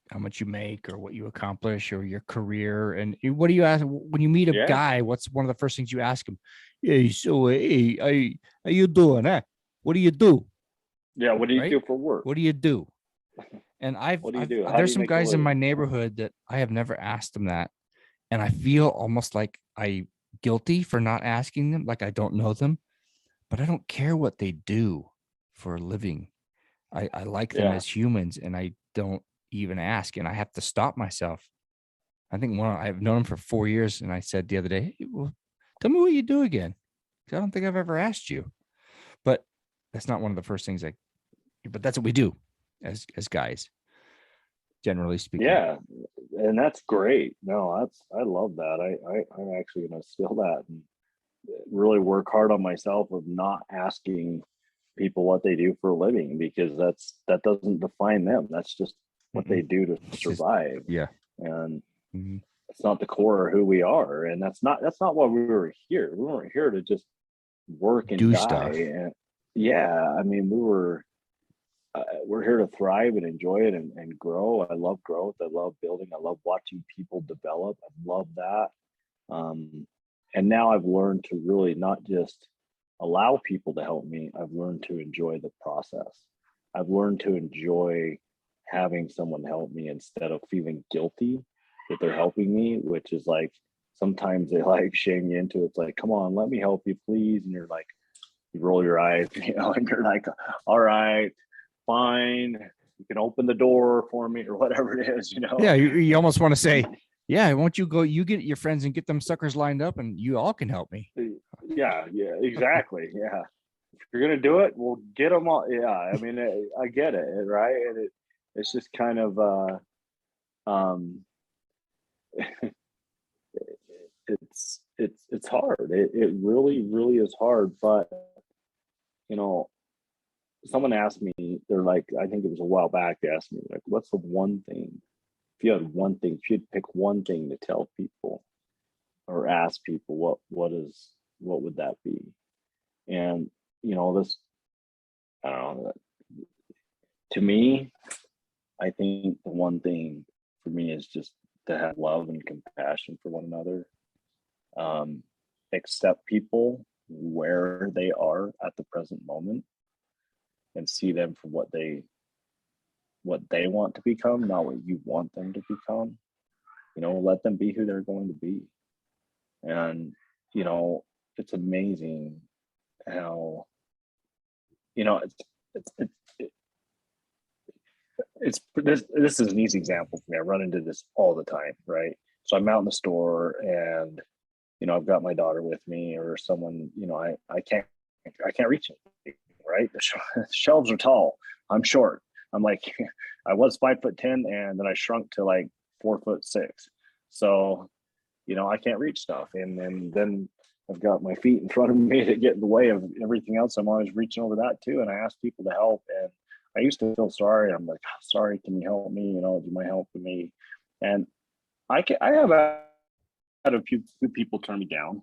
how much you make or what you accomplish or your career. And what do you ask when you meet a guy? What's one of the first things you ask him? Hey, so hey, how you doing? Huh? What do you do? Yeah, what do you do for work? What do you do? And there's some guys in my neighborhood that I have never asked them that. And I feel almost like I'm guilty for not asking them, like I don't know them, but I don't care what they do for a living. I like them as humans, and I don't even ask, and I have to stop myself. I think I've known him for 4 years, and I said the other day, hey, well, tell me what you do again. I don't think I've ever asked you. But that's not one of the first things but that's what we do as guys, generally speaking. Yeah, and that's great. No, I love that. I'm actually going to steal that and really work hard on myself of not asking people what they do for a living, because that doesn't define them. That's just what they do to survive. And it's not the core of who we are. And that's not why we were here. We weren't here to just work and do die. stuff. And I mean, we're here to thrive and enjoy it and grow. I love growth. I love building. I love watching people develop. I love that. And now I've learned to really not just allow people to help me. I've learned to enjoy the process. I've learned to enjoy having someone help me instead of feeling guilty that they're helping me, which is like, sometimes they like shame you into it. It's like, come on, let me help you, please. And you're like, you roll your eyes, and you're like, all right, fine. You can open the door for me or whatever it is, Yeah, you almost want to say, yeah, won't you go, you get your friends and get them suckers lined up and you all can help me. Yeah, exactly. Yeah. If you're going to do it, we'll get them all. Yeah. I mean, I get it. Right. And it's just kind of, it's hard. It really, really is hard. But, someone asked me, they're like, I think it was a while back, they asked me, like, what's the one thing, if you had one thing, if you'd pick one thing to tell people or ask people, what would that be? And, this, I don't know, to me, I think the one thing for me is just to have love and compassion for one another. Accept people where they are at the present moment and see them for what they want to become, not what you want them to become. Let them be who they're going to be. And it's amazing how this is an easy example for me. I run into this all the time, right? So I'm out in the store and I've got my daughter with me or someone, I can't reach it, right? The shelves are tall. I'm short. I'm like, I was 5'10" and then I shrunk to like 4'6". So, I can't reach stuff. And then I've got my feet in front of me that get in the way of everything else. I'm always reaching over that too. And I ask people to help. And I used to feel sorry. I'm like, sorry, can you help me? Do you mind helping me? And I have had a few people turn me down.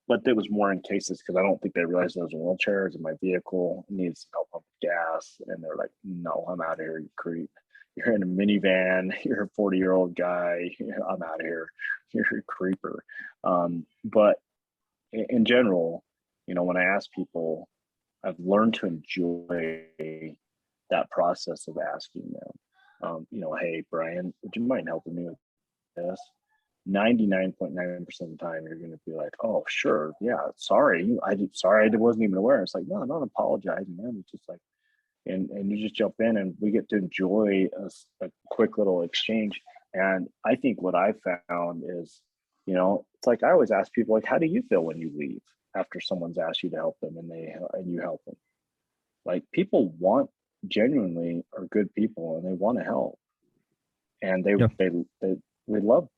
But it was more in cases because I don't think they realized I was in a wheelchair, in my vehicle, needs help with gas. And they're like, no, I'm out of here, you creep. You're in a minivan, you're a 40-year-old guy, I'm out of here, you're a creeper. But in general, when I ask people, I've learned to enjoy that process of asking them, hey, Brian, would you mind helping me with this? 99.9% of the time, you're going to be like, oh, sure. Yeah. Sorry. I wasn't even aware. It's like, no, not apologizing, man. It's just like, and you just jump in and we get to enjoy a quick little exchange. And I think what I found is, it's like, I always ask people, like, how do you feel when you leave after someone's asked you to help them and you help them? Like, people genuinely are good people and they want to help. And we love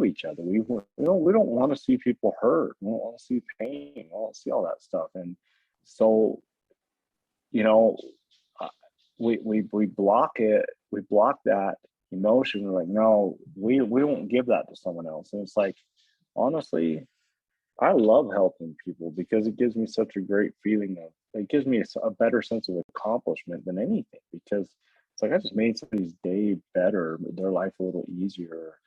each other. We don't want to see people hurt. We don't want to see pain. We don't want to see all that stuff. And so, we block it. We block that emotion. We're like, no, we won't give that to someone else. And it's like, honestly, I love helping people because it gives me such a great feeling it gives me a better sense of accomplishment than anything, because it's like I just made somebody's day better, their life a little easier,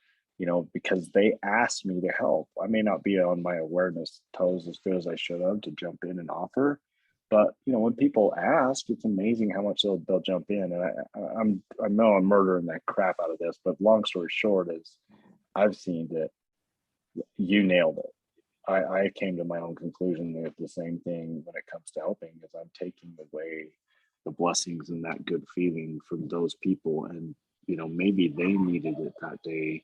because they asked me to help. I may not be on my awareness toes as good as I should have to jump in and offer, but when people ask, it's amazing how much they'll jump in. And I know I'm murdering that crap out of this, but long story short is I've seen that you nailed it. I came to my own conclusion with the same thing when it comes to helping, is I'm taking away the blessings and that good feeling from those people. And, maybe they needed it that day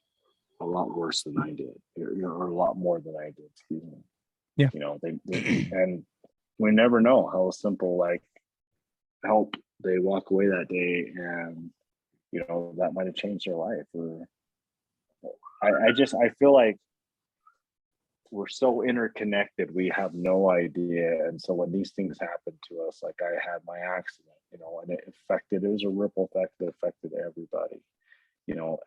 a lot worse than I did, or a lot more than I did, excuse me. Yeah. They and we never know how simple, like, help they walk away that day, and, that might have changed their life. Or I feel like we're so interconnected, we have no idea. And so when these things happen to us, like I had my accident, and it was a ripple effect that affected everybody.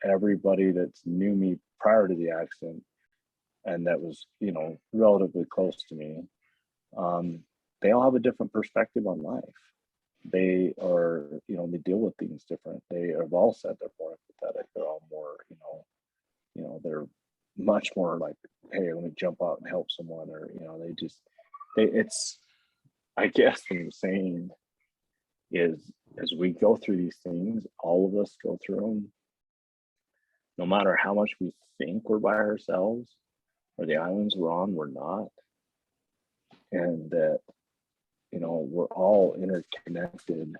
Everybody that's knew me prior to the accident and that was, relatively close to me, they all have a different perspective on life. They are, they deal with things different. They have all said they're more empathetic. They're all more, they're much more like, hey, let me jump out and help someone. Or, it's, I guess what I'm saying is, as we go through these things, all of us go through them, no matter how much we think we're by ourselves or the islands we're on, we're not. And that, we're all interconnected.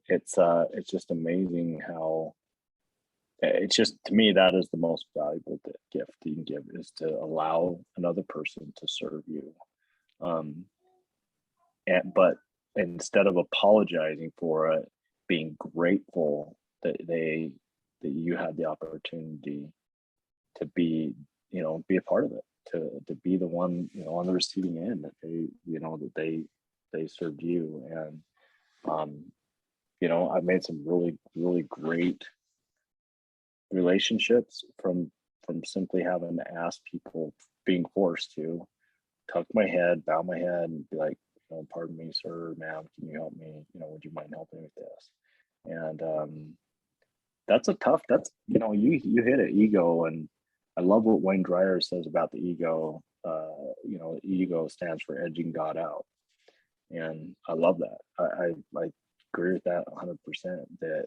It's just amazing how, it's just, to me, that is the most valuable gift you can give, is to allow another person to serve you. But instead of apologizing for it, being grateful that you had the opportunity to be a part of it, to be the one, on the receiving end, that they served you. And I've made some really, really great relationships from simply having to ask people, being forced to tuck my head, bow my head, and be like, pardon me, sir, ma'am, can you help me? Would you mind helping with this? And that's you hit it, ego. And I love what Wayne Dyer says about the ego. Ego stands for edging God out. And I love that. I agree with that 100%, that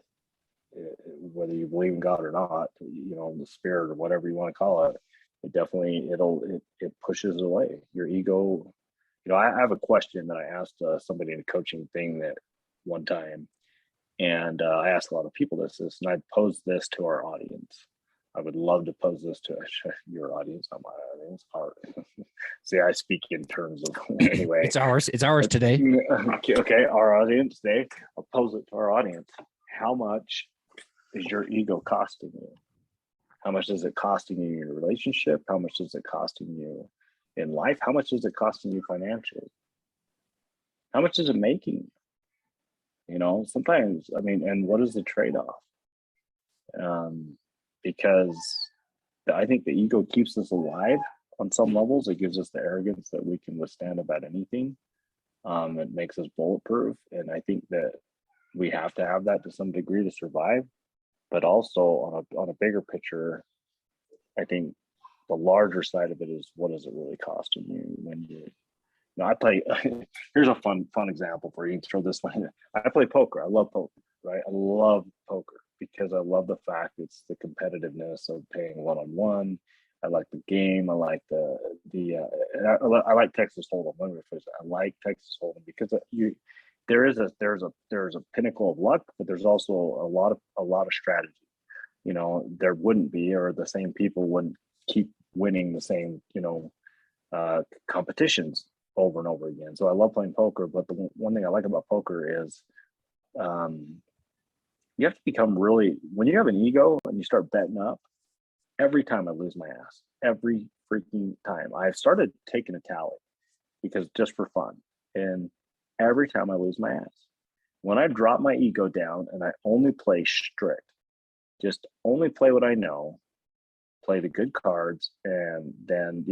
whether you believe in God or not, the spirit or whatever you want to call it, it definitely, it pushes away your ego. I have a question that I asked somebody in a coaching thing that one time, and I asked a lot of people this, and I posed this to our audience. I would love to pose this to your audience, not my audience. See, I speak in terms of, anyway. It's ours today. Okay, our audience today. I'll pose it to our audience. How much is your ego costing you? How much is it costing you in your relationship? How much is it costing you in life? How much is it costing you financially? How much is it making? Sometimes, and what is the trade-off? Because I think the ego keeps us alive on some levels. It gives us the arrogance that we can withstand about anything. It makes us bulletproof. And I think that we have to have that to some degree to survive. But also on a bigger picture, I think the larger side of it is, what is it really costing you when you I play. Here's a fun example for you. You can throw this one in. I play poker. I love poker, right? I love poker because I love the fact it's the competitiveness of paying one-on-one. I like the game. I like I like Texas Hold'em. Let me rephrase that. I like Texas Hold'em because there's a pinnacle of luck, but there's also a lot of strategy. There wouldn't be, or the same people wouldn't keep winning the same competitions over and over again. So I love playing poker, but the one thing I like about poker is you have to become really, when you have an ego and you start betting up, every time I lose my ass, every freaking time. I've started taking a tally because just for fun. And every time I lose my ass, when I drop my ego down and I only play strict, just only play what I know, play the good cards, and then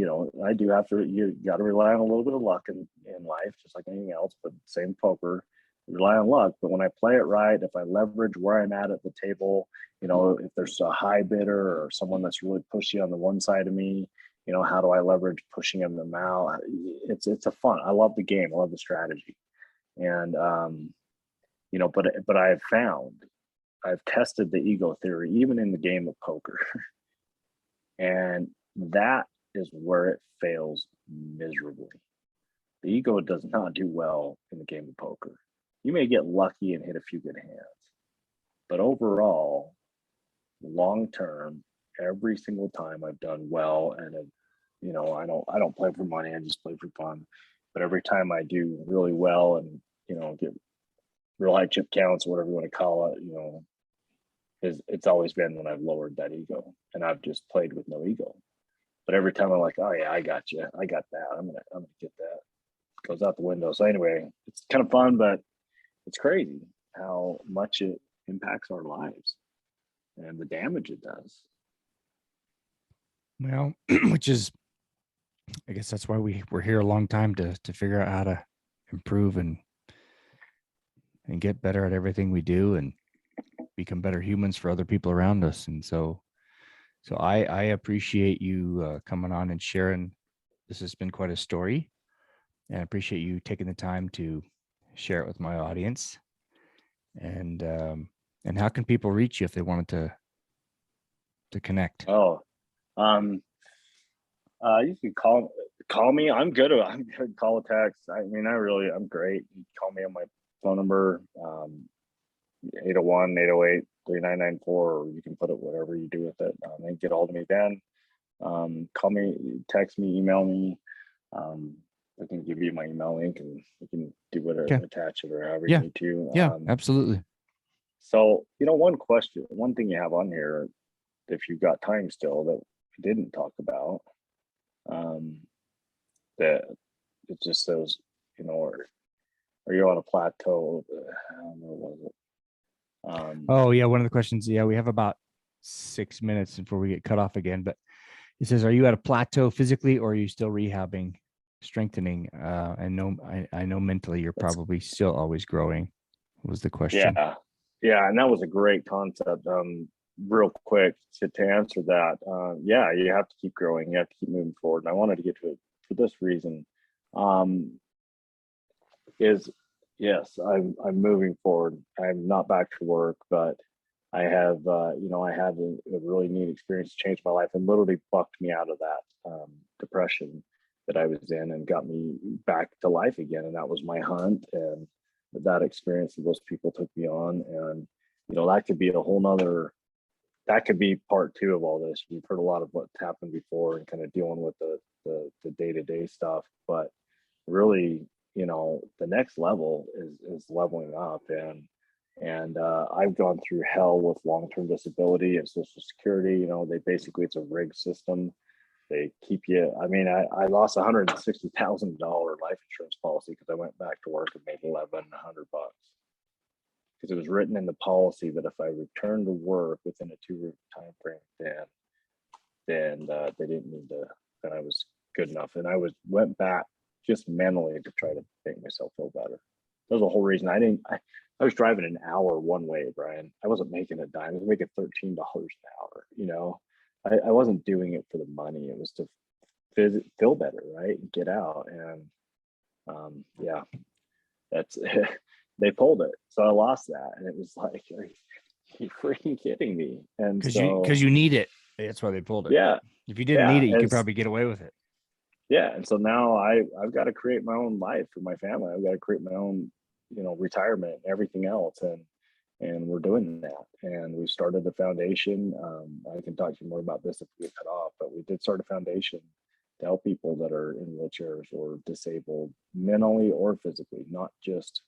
I do have to. You got to rely on a little bit of luck in life, just like anything else. But same poker, rely on luck. But when I play it right, if I leverage where I'm at the table, if there's a high bidder or someone that's really pushy on the one side of me, how do I leverage pushing them out? It's a fun. I love the game. I love the strategy, and but I've tested the ego theory even in the game of poker. And that is where it fails miserably. The ego does not do well in the game of poker. You may get lucky and hit a few good hands, but overall, long term, every single time I've done well, and I don't play for money. I just play for fun. But every time I do really well and get real high chip counts, whatever you want to call it, it's always been when I've lowered that ego and I've just played with no ego. But every time I'm like, oh yeah, I got you. I got that. I'm gonna get that. It goes out the window. So anyway, it's kind of fun, but it's crazy how much it impacts our lives and the damage it does. Well, which is, I guess that's why we're here a long time to figure out how to improve and get better at everything we do and become better humans for other people around us. And so I appreciate you coming on and sharing. This has been quite a story, and I appreciate you taking the time to share it with my audience. And how can people reach you if they wanted to connect? You can call me. I'm good. Call a text. I'm great. You can call me on my phone number, 801-808-3994, or you can put it whatever you do with it. And get hold of me then. Call me, text me, email me. I can give you my email link and you can do whatever, attach it or however you need to. Yeah, absolutely. So, one thing you have on here, if you've got time still, that we didn't talk about, that it just says, are you on a plateau? Where was it? One of the questions. Yeah, we have about 6 minutes before we get cut off again. But it says, "Are you at a plateau physically, or are you still rehabbing, strengthening?" I know mentally you're probably still always growing. Was the question? Yeah, and that was a great concept. Real quick to answer that, you have to keep growing. You have to keep moving forward. And I wanted to get to it for this reason. Yes, I'm moving forward. I'm not back to work, but I have, I had a really neat experience to change my life and literally bucked me out of that depression that I was in and got me back to life again. And that was my hunt and that experience that those people took me on. And, that could be that could be part two of all this. You've heard a lot of what's happened before and kind of dealing with the day-to-day stuff, but really, the next level is leveling up. And I've gone through hell with long-term disability and Social Security. It's a rigged system. They keep you. I lost $160,000 life insurance policy because I went back to work and made $1,100 because it was written in the policy that if I returned to work within a 2-week time frame, then they didn't need to. Then I was good enough, and went back just mentally to try to make myself feel better. That was the whole reason. I was driving an hour one way, Brian. I wasn't making a dime. I was making $13 an hour, I wasn't doing it for the money. It was to feel better, right? And get out. And yeah, that's they pulled it. So I lost that. And it was like, are you freaking kidding me? And because you need it. That's why they pulled it. Yeah. If you didn't need it, you could probably get away with it. Yeah. And so now I've got to create my own life for my family. I've got to create my own, retirement and everything else. And we're doing that. And we started the foundation. I can talk to you more about this if we get cut off, but we did start a foundation to help people that are in wheelchairs or disabled mentally or physically, not just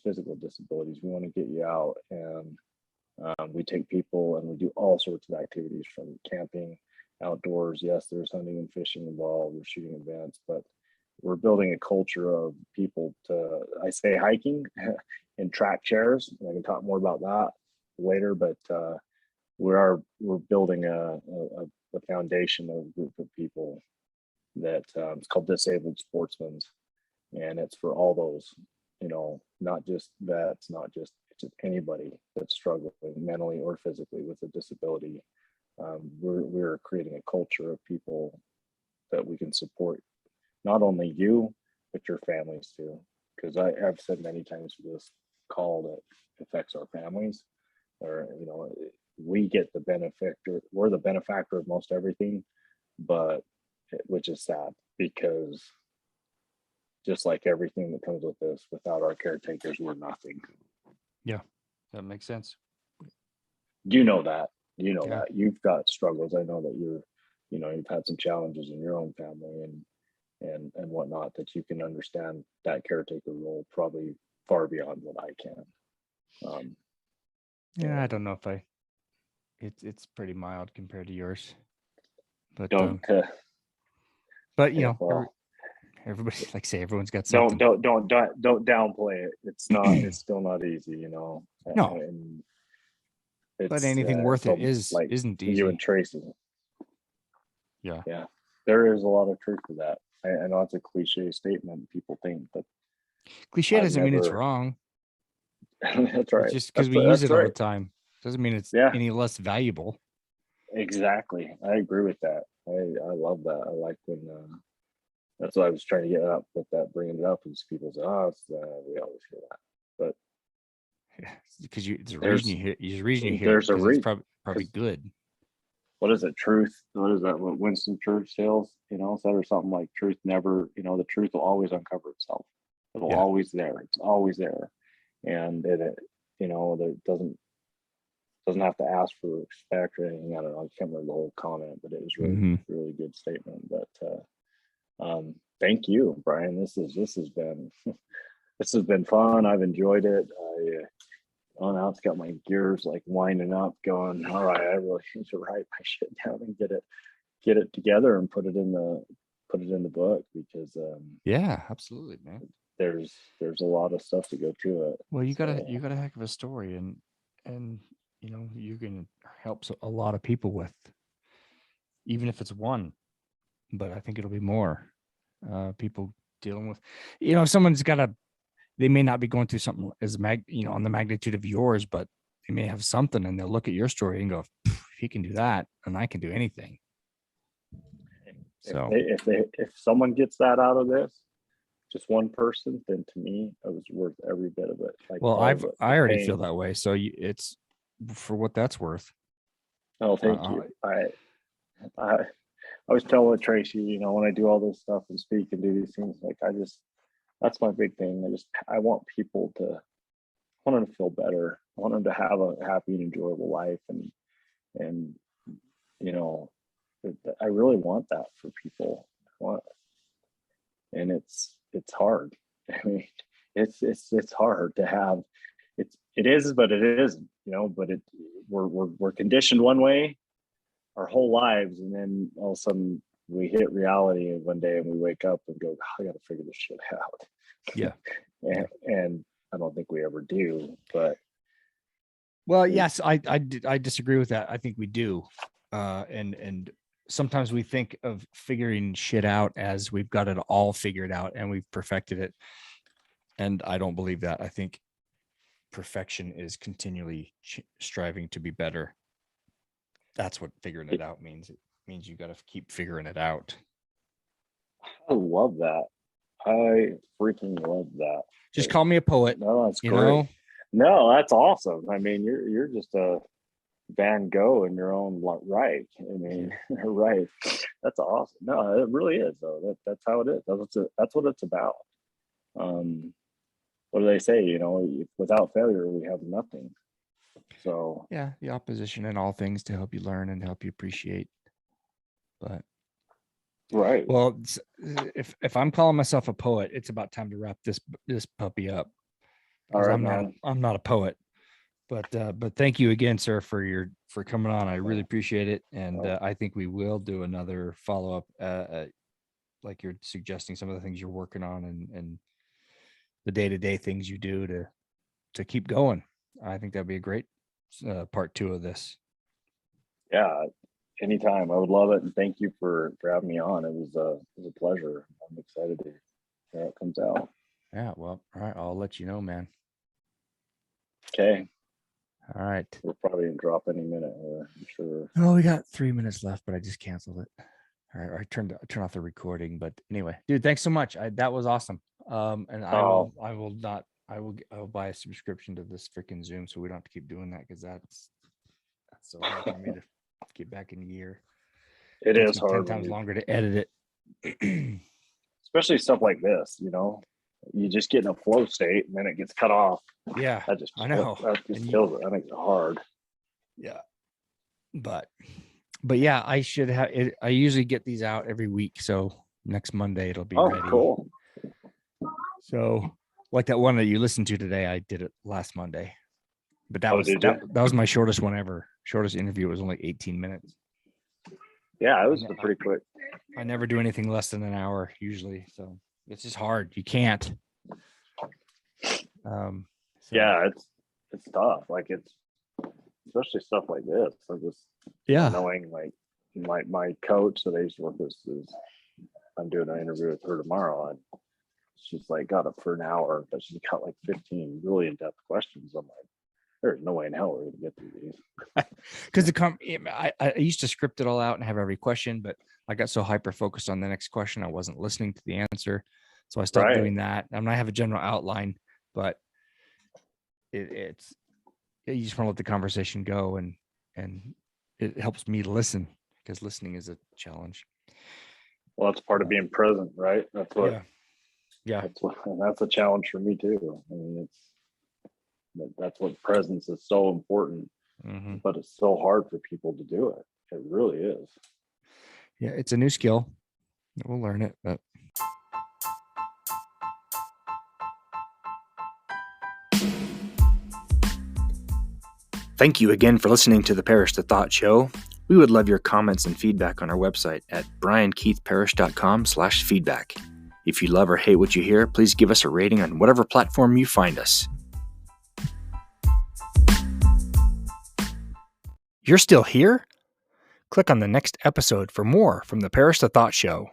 physical disabilities. We want to get you out, and we take people and we do all sorts of activities from camping, outdoors. Yes, there's hunting and fishing involved. We're shooting events, but we're building a culture of people I say hiking in track chairs. I can talk more about that later, but we're building a foundation of a group of people that it's called Disabled Sportsmen, and it's for all those, not just vets, not just anybody that's struggling mentally or physically with a disability. We're creating a culture of people that we can support, not only you, but your families too. Because I've said many times for this call that affects our families, or we get the benefit, we're the benefactor of most everything, but which is sad, because just like everything that comes with this, without our caretakers, we're nothing. Yeah, that makes sense. You know that you've got struggles. I know that you've had some challenges in your own family and whatnot, that you can understand that caretaker role probably far beyond what I can. Yeah, I don't know if it's pretty mild compared to yours, but everybody, like say, everyone's got something. Don't downplay it. It's still not easy, No, and but anything worth it isn't easy. You and Tracy. Yeah. There is a lot of truth to that. I know it's a cliche statement, people think, but cliche doesn't mean it's wrong. That's right. It's just because we use it all the time doesn't mean it's any less valuable. Exactly. I agree with that. I love that. I like when that's what I was trying to get up with that, bringing it up, is people say, "Oh, we always hear that," but because there's a reason you hear it. There's a reason. It's probably good. What is it? Truth. What is that? What Winston Churchill said, or something like, "Truth never. The truth will always uncover itself. It'll always there. It's always there, and it that doesn't have to ask for respect or anything." I don't know. I can't remember the whole comment, but it was really good statement. But thank you, Brian. This has been fun. I've enjoyed it. Now it's got my gears like winding up, going, all right, I really need to write my shit down and get it together and put it in the book, because yeah, absolutely, man. There's a lot of stuff to go to it. Well, you got a heck of a story, and you can help a lot of people with, even if it's one, but I think it'll be more people dealing with, if someone's they may not be going through something as on the magnitude of yours, but they may have something, and they'll look at your story and go, if he can do that, and I can do anything. So if someone gets that out of this, just one person, then to me, it was worth every bit of it. Well, I already feel that way. So it's for what that's worth. Oh, thank you. I was telling Tracy, when I do all this stuff and speak and do these things, that's my big thing. I want people I want them to feel better. I want them to have a happy and enjoyable life. And I really want that for people. And it's hard. I mean, it's hard to have. It is, but it isn't. But we're conditioned one way our whole lives, and then all of a sudden we hit reality one day and we wake up and go, I got to figure this shit out. Yeah. and I don't think we ever do, but. Well, yes, I disagree with that. I think we do. And sometimes we think of figuring shit out as we've got it all figured out and we've perfected it. And I don't believe that. I think perfection is continually striving to be better. That's what figuring it out means. It means you got to keep figuring it out. I love that. I freaking love that. Just call me a poet. No, that's great. Know? No, that's awesome. I mean, you're just a Van Gogh in your own right. I mean, right. That's awesome. No, it really is though. That's how it is. That's what it's about. What do they say? You know, without failure, we have nothing. So yeah, the opposition in all things to help you learn and help you appreciate. But right. Well, if I'm calling myself a poet, it's about time to wrap this puppy up. All right, I'm not a poet. But thank you again, sir, for coming on. I really appreciate it. And I think we will do another follow-up, like you're suggesting, some of the things you're working on and the day-to-day things you do to keep going. I think that'd be a great part 2 of this. Yeah, anytime. I would love it. And thank you for having me on. It was a pleasure. I'm excited to hear how it comes out. Yeah, well, all right. I'll let you know, man. Okay. All right. We're probably gonna drop any minute here, I'm sure. Oh, we got 3 minutes left, but I just canceled it. All right, I turned off the recording. But anyway, dude, thanks so much. That was awesome. And I will buy a subscription to this freaking Zoom so we don't have to keep doing that, because that's so hard for me to get back in gear. It is hard. 10 times longer to edit it. Especially stuff like this, you know. You just get in a flow state and then it gets cut off. Yeah, I know. That just kills it. That makes it hard. Yeah. But yeah, I should have it. I usually get these out every week. So next Monday it'll be ready. Cool. So like that one that you listened to today, I did it last Monday. But that was my shortest one ever. Shortest interview was only 18 minutes. Yeah, it was pretty quick. I never do anything less than an hour usually. So it's just hard. You can't. Yeah, it's tough. Like it's especially stuff like this. I just knowing like my coach that I used to work with is I'm doing an interview with her tomorrow, and she's like got up for an hour, but she's got like 15 really in-depth questions. I'm like, there's no way in hell we're gonna get through these. Because I used to script it all out and have every question, but I got so hyper focused on the next question, I wasn't listening to the answer. So I stopped doing that. I mean, I have a general outline, but you just want to let the conversation go, and it helps me to listen, because listening is a challenge. Well, that's part of being present, right? That's what. Yeah. That's a challenge for me too. I mean, that's what presence is so important, but it's so hard for people to do it. It really is. Yeah, it's a new skill. We'll learn it, but. Thank you again for listening to the Parrish the Thought Show. We would love your comments and feedback on our website at briankeithparrish.com/feedback. If you love or hate what you hear, please give us a rating on whatever platform you find us. You're still here? Click on the next episode for more from the Parrish the Thought Show.